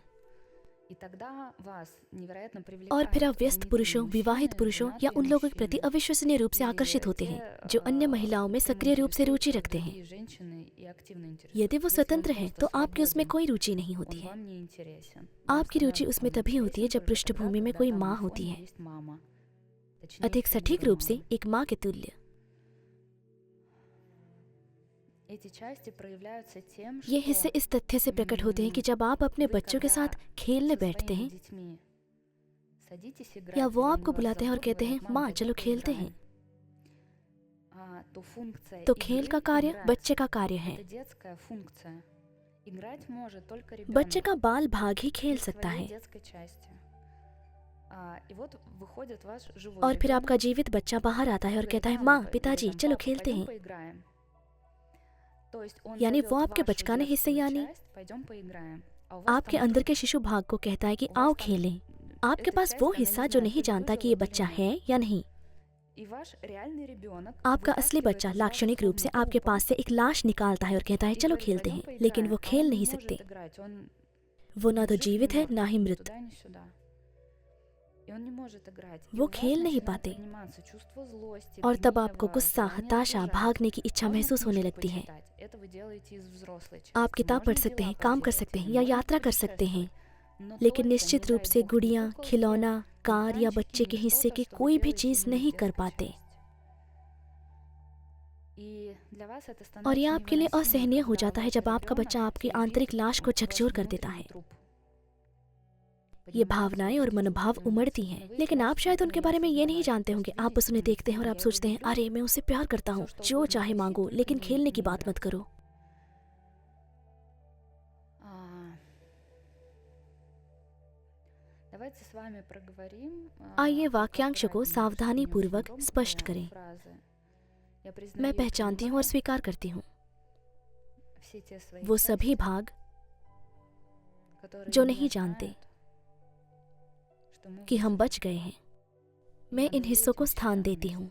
और फिर आप व्यस्त पुरुषों, विवाहित पुरुषों या उन लोगों के प्रति अविश्वसनीय रूप से आकर्षित होते हैं जो अन्य महिलाओं में सक्रिय रूप से रुचि रखते हैं। यदि वो स्वतंत्र हैं तो आपकी उसमें कोई रुचि नहीं होती है। आपकी रुचि उसमें तभी होती है जब पृष्ठभूमि में कोई माँ होती है, अधिक सटीक रूप से एक माँ के तुल्य। ये हिस्से इस तथ्य से प्रकट होते हैं कि जब आप अपने बच्चों के साथ खेलने बैठते हैं या वो आपको बुलाते हैं और कहते हैं माँ चलो खेलते हैं, तो खेल का कार्य बच्चे का कार्य है। बच्चे का बाल भाग ही खेल सकता है। और फिर आपका जीवित बच्चा बाहर आता है और कहता है माँ, पिताजी चलो खेलते हैं। यानी वो आपके बचकाने हिस्से यानी आपके अंदर के शिशु भाग को कहता है कि आओ खेलें। आपके पास वो हिस्सा जो नहीं जानता कि ये बच्चा है या नहीं। आपका असली बच्चा लाक्षणिक रूप से आपके पास से एक लाश निकालता है और कहता है चलो खेलते हैं, लेकिन वो खेल नहीं सकते। वो ना तो जीवित है ना ही मृत। वो खेल नहीं पाते। और तब आपको गुस्सा, हताशा, भागने की इच्छा महसूस होने लगती है। आप किताब पढ़ सकते हैं, काम कर सकते हैं या यात्रा कर सकते हैं, लेकिन निश्चित रूप से गुड़िया, खिलौना, कार या बच्चे के हिस्से की कोई भी चीज नहीं कर पाते। और यह आपके लिए असहनीय हो जाता है जब आपका बच्चा आपकी आंतरिक लाश को झकझोर कर देता है। ये भावनाएं और मनोभाव उमड़ती हैं, लेकिन आप शायद उनके बारे में ये नहीं जानते होंगे। आप बस उन्हें देखते हैं और आप सोचते हैं अरे मैं उससे प्यार करता हूँ, जो चाहे मांगो, लेकिन खेलने की बात मत करो। Давайте с вами проговорим. आइए वाक्यांश को सावधानी पूर्वक स्पष्ट करें। मैं पहचानती हूँ और स्वीकार करती हूँ वो सभी भाग जो नहीं जानते कि हम बच गए हैं। मैं इन हिस्सों को स्थान देती हूँ।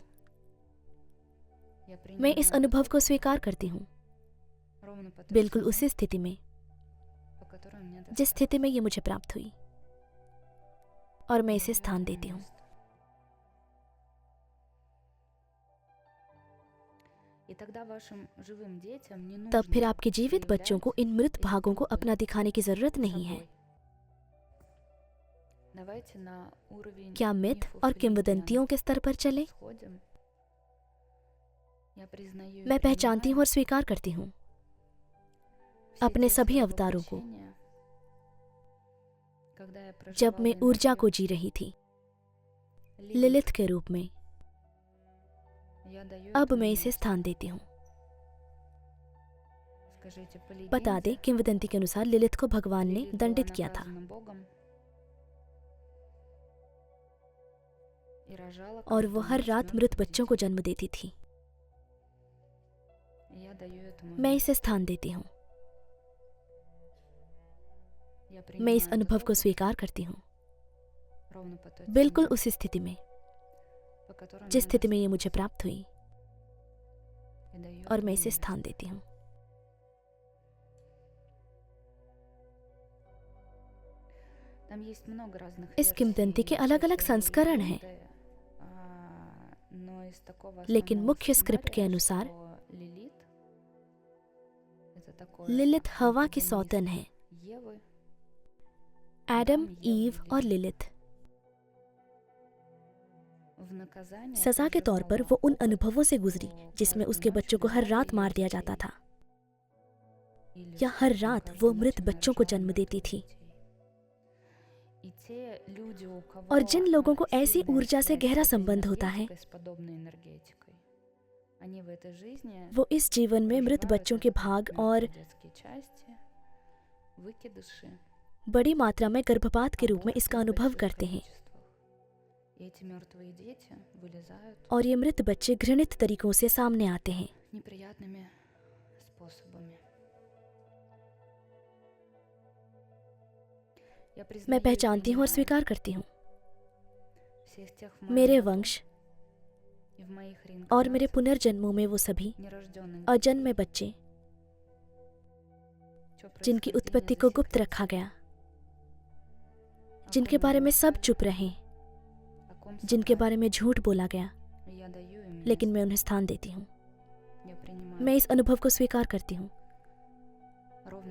मैं इस अनुभव को स्वीकार करती हूँ बिल्कुल उसी स्थिति में जिस स्थिति में ये मुझे प्राप्त हुई, और मैं इसे स्थान देती हूँ। तब फिर आपके जीवित बच्चों को इन मृत भागों को अपना दिखाने की जरूरत नहीं है। क्या मिथ और किंवदंतियों के स्तर पर चले? मैं पहचानती हूँ और स्वीकार करती हूँ अपने सभी अवतारों को। जब मैं ऊर्जा को जी रही थी लिलिथ के रूप में, अब मैं इसे स्थान देती हूँ। बता दें, किंवदंती के अनुसार लिलिथ को भगवान ने दंडित किया था और वो हर रात मृत बच्चों को जन्म देती थी। मैं इसे स्थान देती हूँ। मैं इस अनुभव को स्वीकार करती हूँ बिल्कुल उसी स्थिति में जिस स्थिति में ये मुझे प्राप्त हुई, और मैं इसे स्थान देती हूँ। इस किंवदंती के अलग अलग संस्करण हैं, लेकिन मुख्य स्क्रिप्ट के अनुसार लिलिथ हवा की सौतन है। एडम, ईव और लिलिथ सजा के तौर पर वो उन अनुभवों से गुजरी जिसमें उसके बच्चों को हर रात मार दिया जाता था, या हर रात वो मृत बच्चों को जन्म देती थी। और जिन लोगों को ऐसी ऊर्जा से गहरा संबंध होता है, वो इस जीवन में मृत बच्चों के भाग और बड़ी मात्रा में गर्भपात के रूप में इसका अनुभव करते हैं। और ये मृत बच्चे घृणित तरीकों से सामने आते हैं। मैं पहचानती हूँ और स्वीकार करती हूँ मेरे वंश और मेरे पुनर्जन्मों में वो सभी अजन्मे बच्चे जिनकी उत्पत्ति को गुप्त रखा गया, जिनके बारे में सब चुप रहे, जिनके बारे में झूठ बोला गया, लेकिन मैं उन्हें स्थान देती हूँ। मैं इस अनुभव को स्वीकार करती हूँ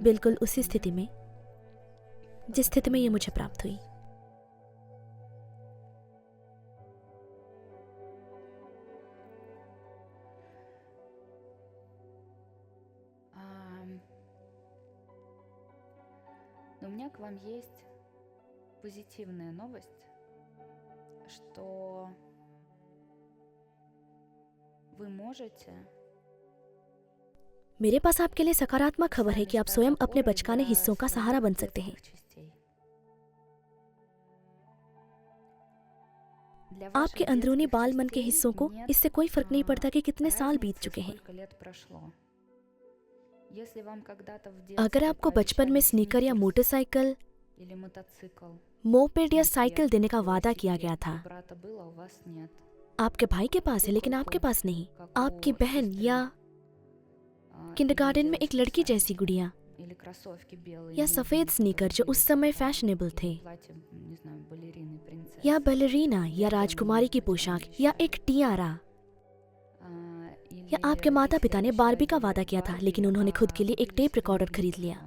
बिल्कुल उसी स्थिति में जिस स्थिति में ये मुझे प्राप्त हुई। Но у меня к вам есть позитивная новость, что вы можете मेरे पास आपके लिए सकारात्मक खबर है कि आप स्वयं अपने बचकाने हिस्सों का सहारा बन सकते हैं। आपके अंदरूनी बाल मन के हिस्सों को इससे कोई फर्क नहीं पड़ता कि कितने साल बीत चुके हैं। अगर आपको बचपन में स्नीकर या मोटरसाइकिल, मोपेड या साइकिल देने का वादा किया गया था, आपके भाई के पास है लेकिन आपके पास नहीं, आपकी बहन या किंडरगार्टन में एक लड़की जैसी गुड़िया या सफेद स्नीकर जो उस समय फैशनेबल थे, या बैलेरीना या राजकुमारी की पोशाक या एक टियारा, या आपके माता पिता ने बारबी का वादा किया था लेकिन उन्होंने खुद के लिए एक टेप रिकॉर्डर खरीद लिया,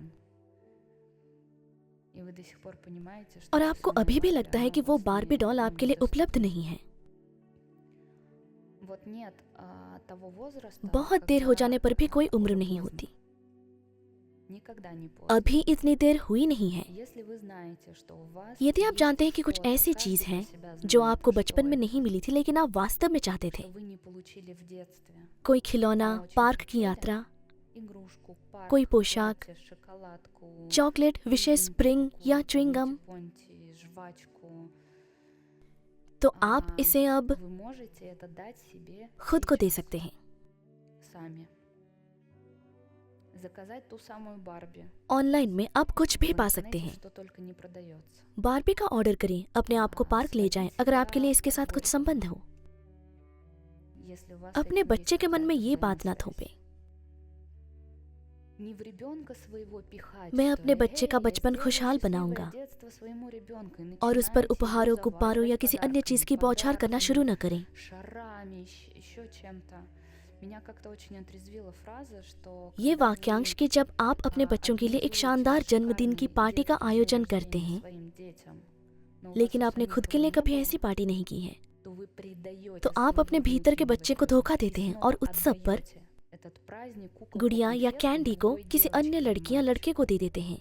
और आपको अभी भी लगता है कि वो बारबी डॉल आपके लिए उपलब्ध नहीं है। बहुत देर हो जाने पर भी कोई उम्र नहीं होती। अभी इतनी देर हुई नहीं है। यदि आप जानते हैं कि कुछ ऐसी चीज है जो आपको बचपन में नहीं मिली थी लेकिन आप वास्तव में चाहते थे, कोई खिलौना, पार्क की यात्रा, कोई पोशाक, चॉकलेट, विशेष स्प्रिंग या च्युइंग गम, жвачку, तो आप इसे अब вы можете это дать себе खुद को दे сейчас सकते हैं। сами. Заказать ту самую Барби. ऑनलाइन में आप कुछ भी В पा सकते интернете हैं। что только не продается. बारबी का ऑर्डर करें, अपने आप को पार्क ले जाएं अगर आपके लिए इसके साथ कुछ संबंध हो। Если у вас с अपने этим बच्चे есть के मन में какая-то ये बात ना взаимосвязь. थोपें। Не в ребенка своего пихать, मैं что अपने ли, बच्चे का «Эй, я बचपन сделаю खुशहाल счастливое बनाऊंगा» детство своему ребенку», и और उस पर начинаете его उपहारों, गुब्बारों या заваливать किसी अन्य चीज की подарками, बौछार करना शुरू न करें। шарами, еще чем-то. Меня как-то очень отрезвила фраза, что ये когда वाक्यांश вы, कि जब आप अपने बच्चों के लिए एक शानदार जन्मदिन की पार्टी का आयोजन करते हैं, своим детям, но у вас लेकिन у आपने самих खुद के его लिए не कभी было, ऐसी पार्टी नहीं की है, то вы предаете तो आप अपने своего भीतर के внутреннего बच्चे को ребенка धोखा и देते हैं снова और उत्सव पर отдаете этот праздник кукол गुड़िया या конфеты कैंडी को другой किसी अन्य девочке или लड़की या мальчику. लड़के को दे देते हैं।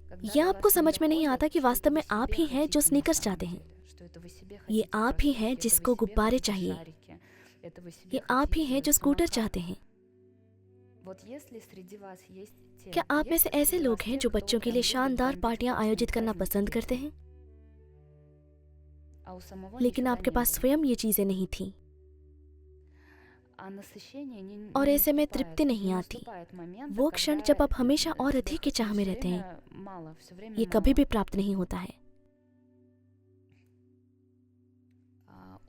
Когда यह до आपको вас не समझ में नहीं доходит, आता कि что वास्तव это में вы आप себе ही हैं जो хотите на स्नीकर्स самом चाहते हैं। деле, что это вы себе ये хотите आप ही हैं кроссовки, это जिसको вы себе गुब्बारे хотите चाहिए। шарики, это вы себе ये आप ही हैं хотите जो स्कूटर самокат. चाहते हैं। Вот если среди вас есть те, क्या आप में есть से ли ऐसे среди लोग вас हैं те, जो кто बच्चों के прям लिए любит शानदार бомбить पार्टियां вкусные आयोजित करना праздники पसंद करते детям, हैं, а у самого लेकिन ничего आपके не पास было? स्वयं ये चीजें नहीं थीं А насыщение और не ऐसे में наступает, तृप्ति नहीं не आती। наступает момента, वो क्षण когда जब आप हमेशा और тебе अधिक के хоть- चाह में всё रहते हैं, время мало, всё время ये कभी мало. भी प्राप्त नहीं होता है।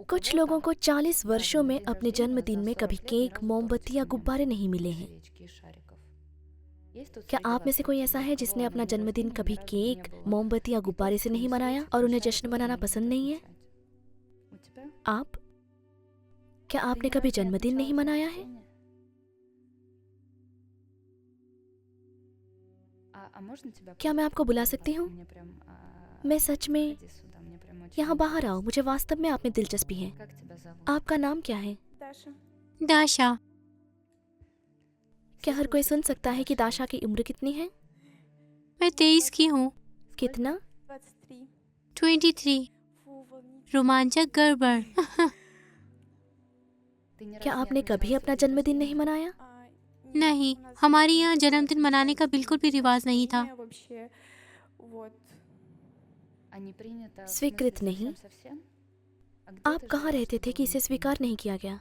У कुछ кого-то, लोगों को 40 да, वर्षों на में день अपने рождения जन्मदिन за में 40 कभी лет ни केक, разу मोमबत्ती тортика या не गुब्बारे было, नहीं मिले и हैं। свечки, и шариков. Есть тут क्या среди आप में вас से कोई такие, ऐसा у है кого जिसने на अपना день जन्मदिन рождения कभी ни разу не केक, было मोमबत्ती या ни गुब्बारे से тортика, नहीं ни मनाया свечек, और ни उन्हें जश्न шариков, मनाना не पसंद любит नहीं है? отмечать? У тебя? आप? क्या Ты आपने ни कभी разу не जन्मदिन नहीं отмечала день मनाया है? рождения? А можно тебя क्या मैं आपको बुला सकती हूँ? Мне прям, मैं सच में приходи сюда, мне прям очень यहाँ बाहर आओ, интересно. मुझे वास्तव में आप में दिलचस्पी है। Как тебя зовут? आपका नाम क्या है? दाशा। Все क्या हर कोई слышат, सुन сколько सकता है कि Даша दाशा лет? की उम्र कितनी है? मैं 23 की हूँ। कितना? 23। रोमांचक गड़बड़। Ты ни क्या разу не आपने отмечала कभी свой अपना день जन्मदिन नहीं рождения? मनाया? नहीं, हमारे यहाँ जन्मदिन मनाने का बिल्कुल भी रिवाज नहीं था। А не принято, в स्वीकृत смысле, नहीं? совсем-совсем? А где आप ты कहाँ жила, रहते что थे было कि इसे не स्वीकार принято? नहीं किया गया?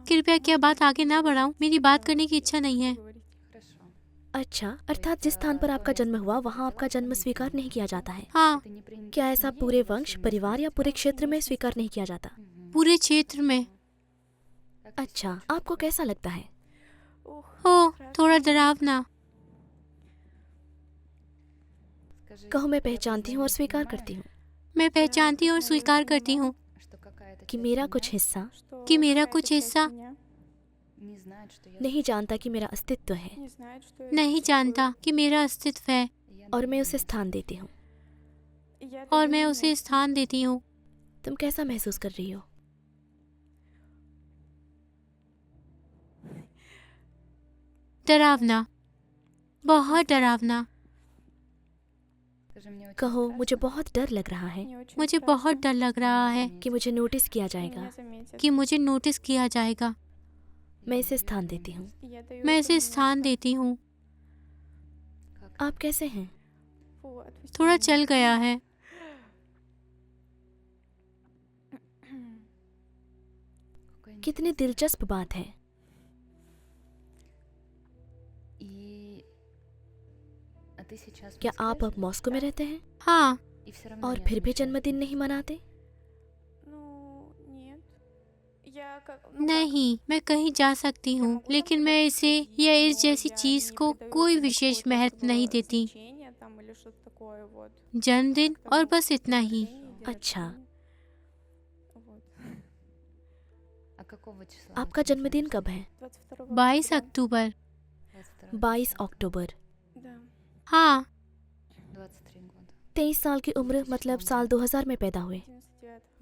कृपया क्या बात आगे ना बढ़ाऊं, मेरी बात करने की इच्छा नहीं है। Хорошо. अच्छा, अर्थात जिस स्थान पर आपका जन्म हुआ वहाँ आपका जन्म स्वीकार नहीं किया जाता है। हाँ, Это не принято क्या в ऐसा семье पूरे или во वंश, всей परिवार या местности? पूरे क्षेत्र में स्वीकार नहीं किया जाता? Мгм. पूरे क्षेत्र में। Как ты अच्छा, себя आपको чувствуешь? कैसा लगता है? ओह, थोड़ा डरावना। Скажи, कहो, मैं я पहचानती हूँ और признаю, स्वीकार понимаю, करती हूँ मैं पहचानती हूँ और स्वीकार करती हूँ что какая-то कि часть मेरा меня कुछ हिस्सा कि मेरा कुछ हिस्सा не знает, что я नहीं जानता कि मेरा अस्तित्व है नहीं जानता कि मेरा अस्तित्व है, я और मैं например, उसे स्थान देती हूँ। और मैं उसे स्थान देती हूँ। तुम कैसा महसूस कर रही हो? डरावना, बहुत डरावना। Скажи, мне очень कहो, страшно. मुझे बहुत डर लग रहा है मुझे बहुत डर लग रहा है कि मुझे नोटिस किया जाएगा। कि मुझे नोटिस किया जाएगा। मैं इसे स्थान देती हूँ। मैं इसे स्थान देती हूँ। Как? आप कैसे हैं? थोड़ा चल गया है। Какая कितनी दिलचस्प बात है। И... А ты сейчас в क्या Москве आप अब живешь? मॉस्को में रहते हैं हाँ, И всё равно और не फिर भी отмечаешь? जन्मदिन नहीं मनाते? नहीं, मैं कहीं जा सकती हूँ, लेकिन मैं इसे या इस जैसी चीज को कोई विशेष महत्व नहीं देती। जन्मदिन और बस इतना ही। अच्छा, А какого числа? आपका जन्मदिन कब है? 22 अक्टूबर। 22 अक्टूबर। हाँ, 23 года. 23 साल की उम्र, मतलब साल 2000 में पैदा हुए।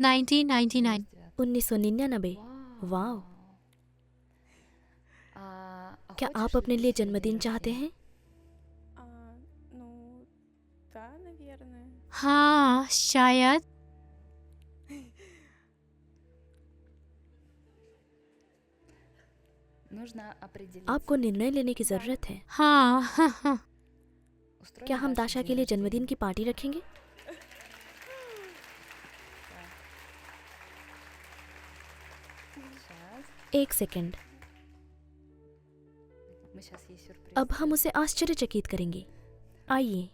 1999। 1999। वाह। क्या आप अपने लिए जन्मदिन चाहते हैं? हाँ, शायद। Нужно определиться, आपको निर्णय लेने की जरूरत है। हाँ, हाँ, हाँ। क्या हम दाशा के लिए जन्मदिन की पार्टी रखेंगे? एक सेकंड, अब हम उसे आश्चर्यचकित करेंगे। आइए,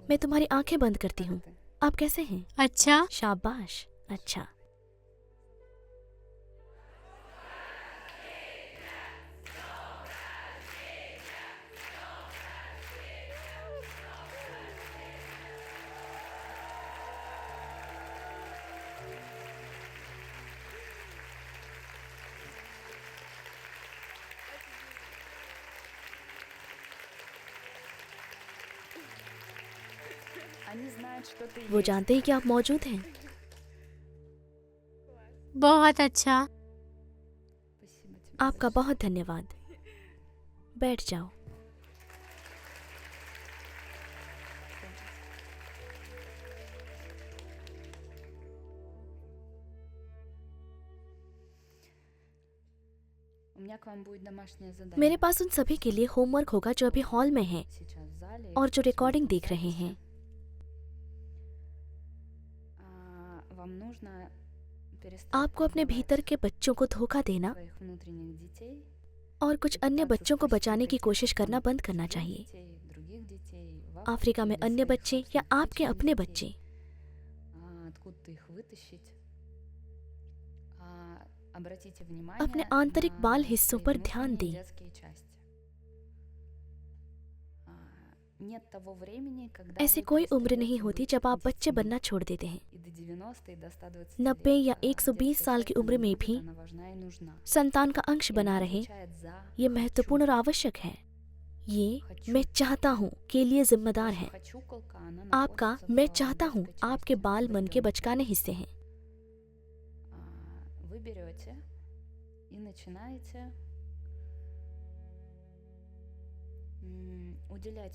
मैं तुम्हारी आंखें बंद करती हूँ। आप कैसे हैं? अच्छा। शाबाश। अच्छा, वो जानते हैं कि आप मौजूद हैं। बहुत अच्छा। आपका बहुत धन्यवाद। बैठ जाओ। मेरे पास उन सभी के लिए होमवर्क होगा जो अभी हॉल में हैं और जो रिकॉर्डिंग देख रहे हैं। आपको अपने भीतर के बच्चों को धोखा देना और कुछ अन्य बच्चों को बचाने की कोशिश करना बंद करना चाहिए। अफ्रीका में अन्य बच्चे या आपके अपने बच्चे, अपने आंतरिक बाल हिस्सों पर ध्यान दें। ऐसी कोई उम्र नहीं होती जब आप बच्चे बनना छोड़ देते हैं। 90 या 120 साल की उम्र में भी संतान का अंश बना रहे, ये महत्वपूर्ण और आवश्यक है। ये मैं चाहता हूँ के लिए जिम्मेदार है। आपका मैं चाहता हूँ आपके बाल मन के बचकाने हिस्से हैं।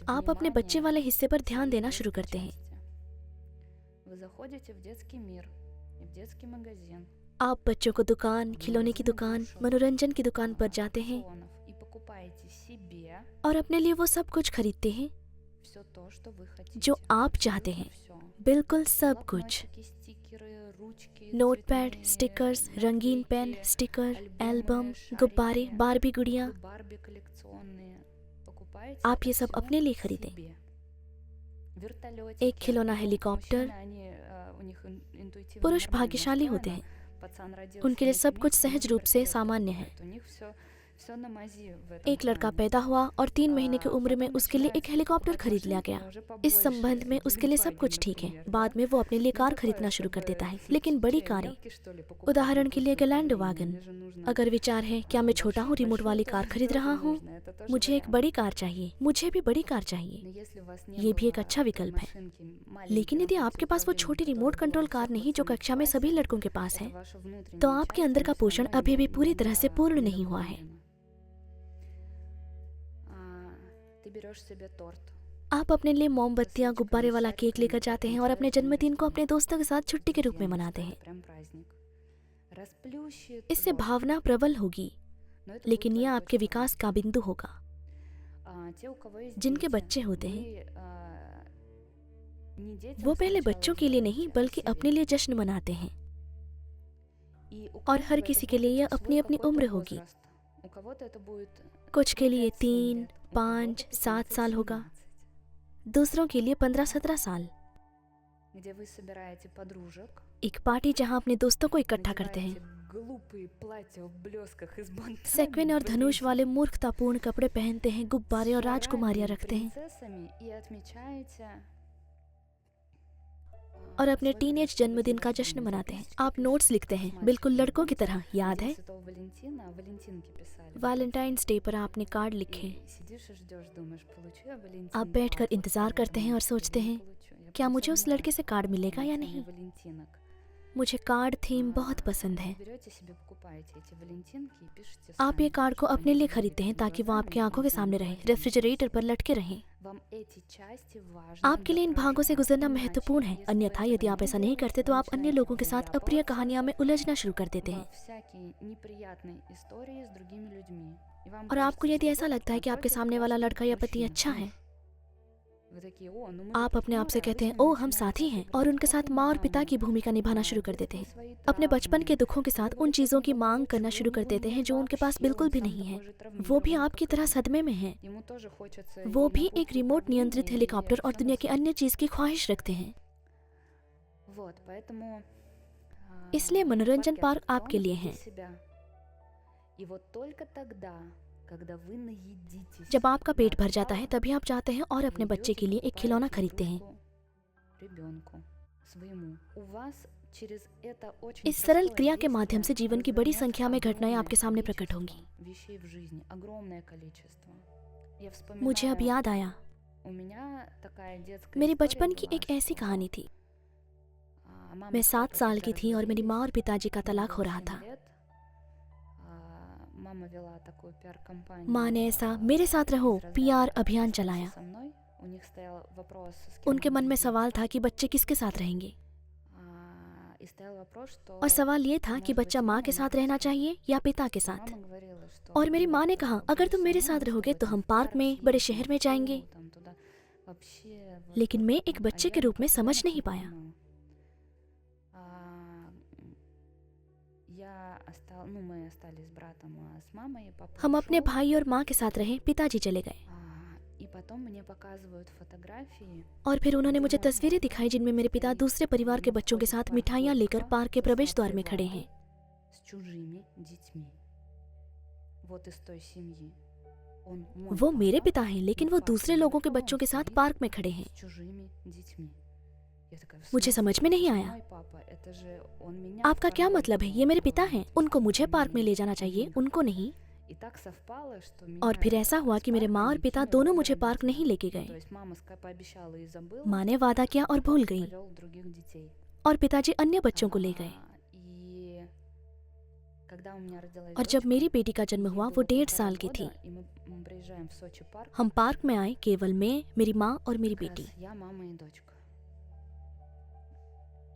आप अपने बच्चे वाले हिस्से पर ध्यान देना शुरू करते हैं। आप बच्चों को दुकान, खिलौने की दुकान, मनोरंजन की दुकान पर जाते हैं और अपने लिए वो सब कुछ खरीदते हैं जो आप चाहते हैं। बिल्कुल सब कुछ। नोटपैड, स्टिकर्स, रंगीन पेन, स्टिकर, एल्बम, गुब्बारे, बारबी गुड़ियाँ। आप ये सब अपने लिए खरीदें। एक खिलौना हेलीकॉप्टर। पुरुष भाग्यशाली होते हैं, उनके लिए सब कुछ सहज रूप से सामान्य है। एक लड़का पैदा हुआ और 3 महीने की उम्र में उसके लिए एक हेलीकॉप्टर खरीद लिया गया। इस संबंध में उसके लिए सब कुछ ठीक है। बाद में वो अपने लिए कार खरीदना शुरू कर देता है, लेकिन बड़ी कारें, उदाहरण के लिए गैलैंड वागन। अगर विचार है क्या मैं छोटा हूँ, रिमोट वाली कार खरीद रहा हूँ, मुझे एक बड़ी कार चाहिए, मुझे भी बड़ी कार चाहिए, ये भी एक अच्छा विकल्प है। लेकिन यदि आपके पास वो छोटी रिमोट कंट्रोल कार नहीं जो कक्षा में सभी लड़कों के पास है, तो आपके अंदर का पोषण अभी भी पूरी तरह से पूर्ण नहीं हुआ है। आप अपने लिए मोमबत्तियां, गुब्बारे वाला केक लेकर जाते हैं और अपने जन्मदिन को अपने दोस्तों के साथ छुट्टी के रूप में मनाते हैं। इससे भावना प्रबल होगी, लेकिन यह आपके विकास का बिंदु होगा। जिनके बच्चे होते हैं वो पहले बच्चों के लिए नहीं बल्कि अपने लिए जश्न मनाते हैं, और हर किसी के लिए यह अपनी अपनी उम्र होगी। कुछ के लिए 3, 5, 7 साल होगा, दूसरों के लिए 15-17 साल। एक पार्टी जहां अपने दोस्तों को इकट्ठा करते हैं। सेक्विन और धनुष वाले मूर्खतापूर्ण कपड़े पहनते हैं, गुब्बारे और राजकुमारियां रखते हैं और अपने टीनेज जन्मदिन का जश्न मनाते हैं। आप नोट्स लिखते हैं, बिल्कुल लड़कों की तरह, याद है? वैलेंटाइंस डे पर आपने कार्ड लिखे। आप बैठकर इंतजार करते हैं और सोचते हैं क्या मुझे उस लड़के से कार्ड मिलेगा या नहीं। मुझे कार्ड थीम बहुत पसंद है। берете себе, покупаете эти валентинки и пишете आप ये сами. कार्ड को अपने लिए खरीदते हैं Перед ताकि वो глазами आपकी आंखों के видно सामने रहे, валентинки. रेफ्रिजरेटर पर लटके रहें। Вам эти части важно आपके लिए इन भागों से गुजरना иначе, महत्वपूर्ण है, если вы अन्यथा этого यदि आप не ऐसा नहीं делаете, करते तो вы आप अन्य начинаете लोगों के साथ अप्रिय कहानियों में उलझना शुरू कर देते во हैं। всякие неприятные истории с другими людьми. И вам और आपको кажется, यदि что ऐसा вот लगता है कि आपके напротив सामने वाला классный लड़का या पति мужчина. अच्छा है, Вы такие, «О, ну мы आप अपने आप से партнеры», а कहते вы हैं с ними ओ हम начинаете साथी हैं, обсуждать और उनके साथ папу, माँ और маму, पिता की भूमिका निभाना शुरू कर где-то देते हैं। свои अपने बचपन травмы. के दुखों के साथ Вы उन говорите, चीज़ों की «Ну, मांग вот करना почему शुरू कर он देते हैं जो उनके पास вообще, बिल्कुल он भी сам नहीं है। такой же वो भी травмированный, आपकी как и तरह вы. सदमे में हैं। Ему тоже хочется वो и भी на एक кухне रिमोट управления, नियंत्रित и हेलीकॉप्टर और всё दुनिया на की свете. अन्य चीज़ की ख्वाहिश रखते हैं। Вот, поэтому इसलिए मनोरंजन пакет पार्क आपके аттракционов लिए для हैं। себя. И вот только тогда, когда вы наедитесь जब आपका до पेट भर जाता है отвала, तभी आप जाते हैं और अपने вы बच्चे идете, के लिए एक खिलौना покупаете खरीदते हैं। игрушку ребенку своему. У вас через это очень इस सरल простое क्रिया के माध्यम действие से जीवन की बड़ी развернется संख्या में घटनाएं огромное आपके सामने प्रकट количество होंगी। вещей в жизни, огромное количество. Я मुझे अब вспоминаю, याद आया, у меня такая детская मेरी история बचपन की была, एक ऐसी что, कहानी थी। мама मैं с 7 папой साल тогда की थी और मेरी माँ और развелись, पिताजी का мне तलाक было हो रहा 7 था। лет. Мама вела такую пиар-компанию, माँ ने ऐसा मेरे साथ रहो из पीआर разряда अभियान «Останься चलाया। со мной». У них стоял вопрос, с кем उनके они मन में будут सवाल жить. था कि बच्चे किसके साथ रहेंगे, И стоял вопрос, что और सवाल ये था कि может बच्चा быть, माँ мама के साथ может रहना папа. चाहिए या पिता के И साथ। мама говорила, что और मेरी «Ты माँ ने вот, कहा будешь अगर तुम со मेरे мной, साथ мы с रहोगे тобой तो там हम в पार्क парк में बड़े съездим, शहर в में школу, जाएंगे। там туда». Вообще, вот लेकिन как मैं там, एक а बच्चे я के रूप में никак समझ не नहीं पाया। понимала. Мы остались с братом, с мамой, и папа हम अपने ушел. भाई और माँ के साथ रहे, पिताजी चले गए। И потом мне показывают фотографии. और फिर उन्होंने मुझे तस्वीरें दिखाई जिनमें मेरे पिता दूसरे परिवार के बच्चों के साथ मिठाइयाँ लेकर पार्क के प्रवेश द्वार में खड़े हैं। С чужими детьми. Вот из той семьи. Он мой वो папа, मेरे पिता हैं लेकिन но वो папа दूसरे нет, लोगों के он बच्चों के साथ стоит पार्क में खड़े हैं। с чужими детьми. Я такая, «В मुझे смысле? समझ में नहीं Это же आया। мой папа, это же он меня आपका क्या вкормил, मतलब है, ये मेरे पिता हैं, вот, उनको मुझे а पार्क में не ले जाना चाहिए, их». उनको नहीं। И так совпало, что और फिर меня ऐसा हुआ с कि मेरे माँ парка और не पिता кинули दोनों в मुझे पार्क родители. नहीं लेके То गए। есть мама пообещала и забыла, माँ ने वादा किया और भूल गई, повел других детей. और पिताजी अन्य बच्चों को ले गए। И когда у меня родилась और जब дочка, मेरी बेटी का जन्म ей हुआ было वो 1.5 1,5 साल की थी। года, и мы приезжаем в Сочи парк, हम पार्क में आए, केवल मैं, मेरी माँ और मेरी как बेटी। раз я, мама и дочка.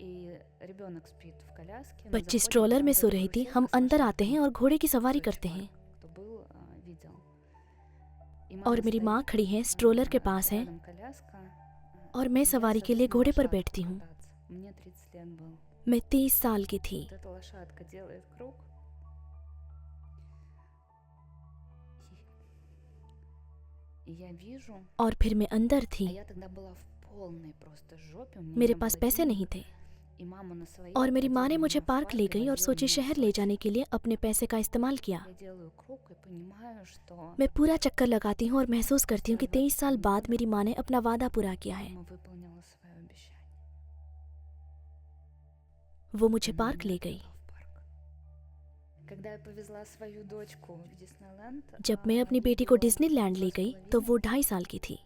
И ребенок спит в коляске. мы बच्ची заходим, स्ट्रोलर там में где सो रही थी। каруселька हम с अंदर आते हैं лошадками. और घोड़े की सवारी Сочи करते парк, हैं, кто был, видел. И और мама मेरी माँ стоит, खड़ी है, स्ट्रोलर के पास है, рядом коляска, और मैं и я सवारी के लिए совсем घोड़े पर лошадка बैठती हूँ। кататься. Мне 30 лет было. मैं 30 साल की थी। Вот эта лошадка делает круг. И я вижу, और फिर मैं अंदर а थी। я тогда была в полной просто жопе, у меня मेरे не पास было पैसे денег, नहीं थे, и мама на свои और मेरी माँ ने отводила मुझे меня в पार्क ले и गई और возила सोची меня в शहर ले Сочи. जाने के लिए अपने पैसे का इस्तेमाल किया। Я делаю круг и понимаю, что मैं पूरा चक्कर लगाती हूँ और महसूस करती हूँ कि 23 साल बाद मेरी माँ ने अपना वादा पूरा किया है। мама выполнила свое обещание. वो मुझे Она पार्क меня ले गई। отвела в парк. Когда я повезла свою дочку в Диснейленд, जब मैं अपनी ей बेटी को было डिज्नीलैंड ले गई तो 2,5. वो 2.5 साल की थी।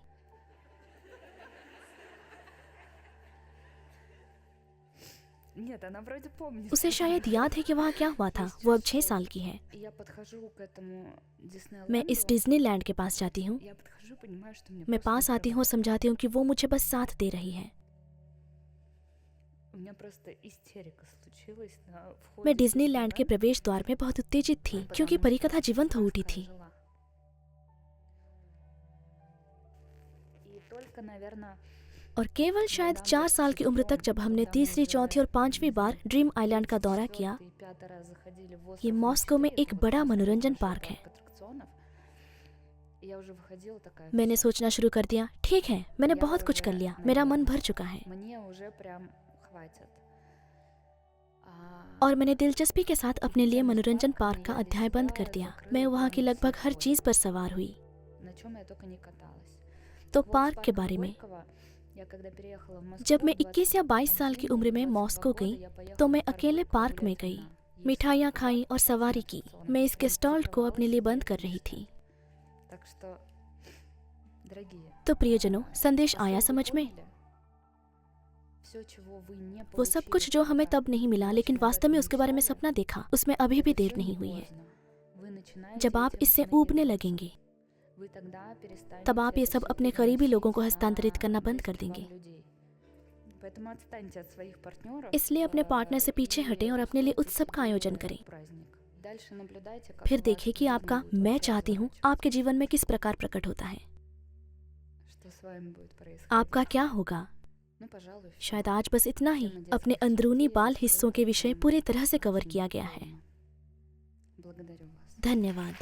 Нет, она вроде помнит. उसे что शायद было. याद है कि वहाँ क्या हुआ था। वो अब 6 साल की है। И я подхожу к этому मैं इस Диснейленду, डिज्नीलैंड के पास जाती हूँ। я подхожу, понимаю, что мне मैं просто पास आती हूँ और никто- समझाती हूँ कि वो मुझे बस साथ दे रही है। У меня просто истерика случилась на входе मैं в डिज्नीलैंड के Диснейленд, प्रवेश द्वार में बहुत उत्तेजित थी потому क्योंकि что परिकथा जीवंत हो उठी сказка थी। жила. И только, наверное, और केवल शायद 4 साल की उम्र तक जब हमने तीसरी, चौथी और 5वीं बार ड्रीम आइलैंड का दौरा किया, 4-й и 5-й раз заходили в ये остров मॉस्को में Мечты, एक вот बड़ा там मनोरंजन большой पार्क है। аттракционов. И я уже выходила такая, मैंने «Всё, सोचना शुरू कर दिया, ठीक है, मैंने बहुत कुछ कर लिया, मेरा मन भर चुका है। мне уже прям хватит. और मैंने दिलचस्पी के साथ अपने लिए मनोरंजन पार्क का अध्याय बंद कर दिया। मैं वहाँ की लगभग हर चीज़ पर सवार हुई। На чем я только не каталась. तो Вот पार्क в के парке बारे में, Горького я когда переехала в Москву जब मैं в 21 या 22 साल की उम्र में 22 मॉस्को года, गई я поехала तो в मैं парк अकेले Горького पार्क में гулять गई, одна. मिठाइयाँ Есть खाई और सवारी की। аттракционов. मैं इस Я गेस्टॉल्ट को अपने लिए बंद कर каталась रही везде. थी। Так что, дорогие, तो प्रियजनों, संदेश आया посыл вы समझ में? поняли? वो सब कुछ जो हमें तब नहीं मिला लेकिन वास्तव में उसके बारे में सपना देखा, उसमें अभी भी देर नहीं हुई है। जब आप इससे ऊबने लगेंगे तब आप ये सब अपने करीबी लोगों को हस्तांतरित करना बंद कर देंगे। इसलिए अपने पार्टनर से पीछे हटें और अपने लिए उत्सव का आयोजन करें। फिर देखें कि आपका मैं चाहती हूँ आपके जीवन में किस प्रकार प्रकट होता है। आपका क्या होगा? शायद आज बस इतना ही। अपने अंदरूनी बाल हिस्सों के विषय पूरी तरह से कवर किया गया है। धन्यवाद।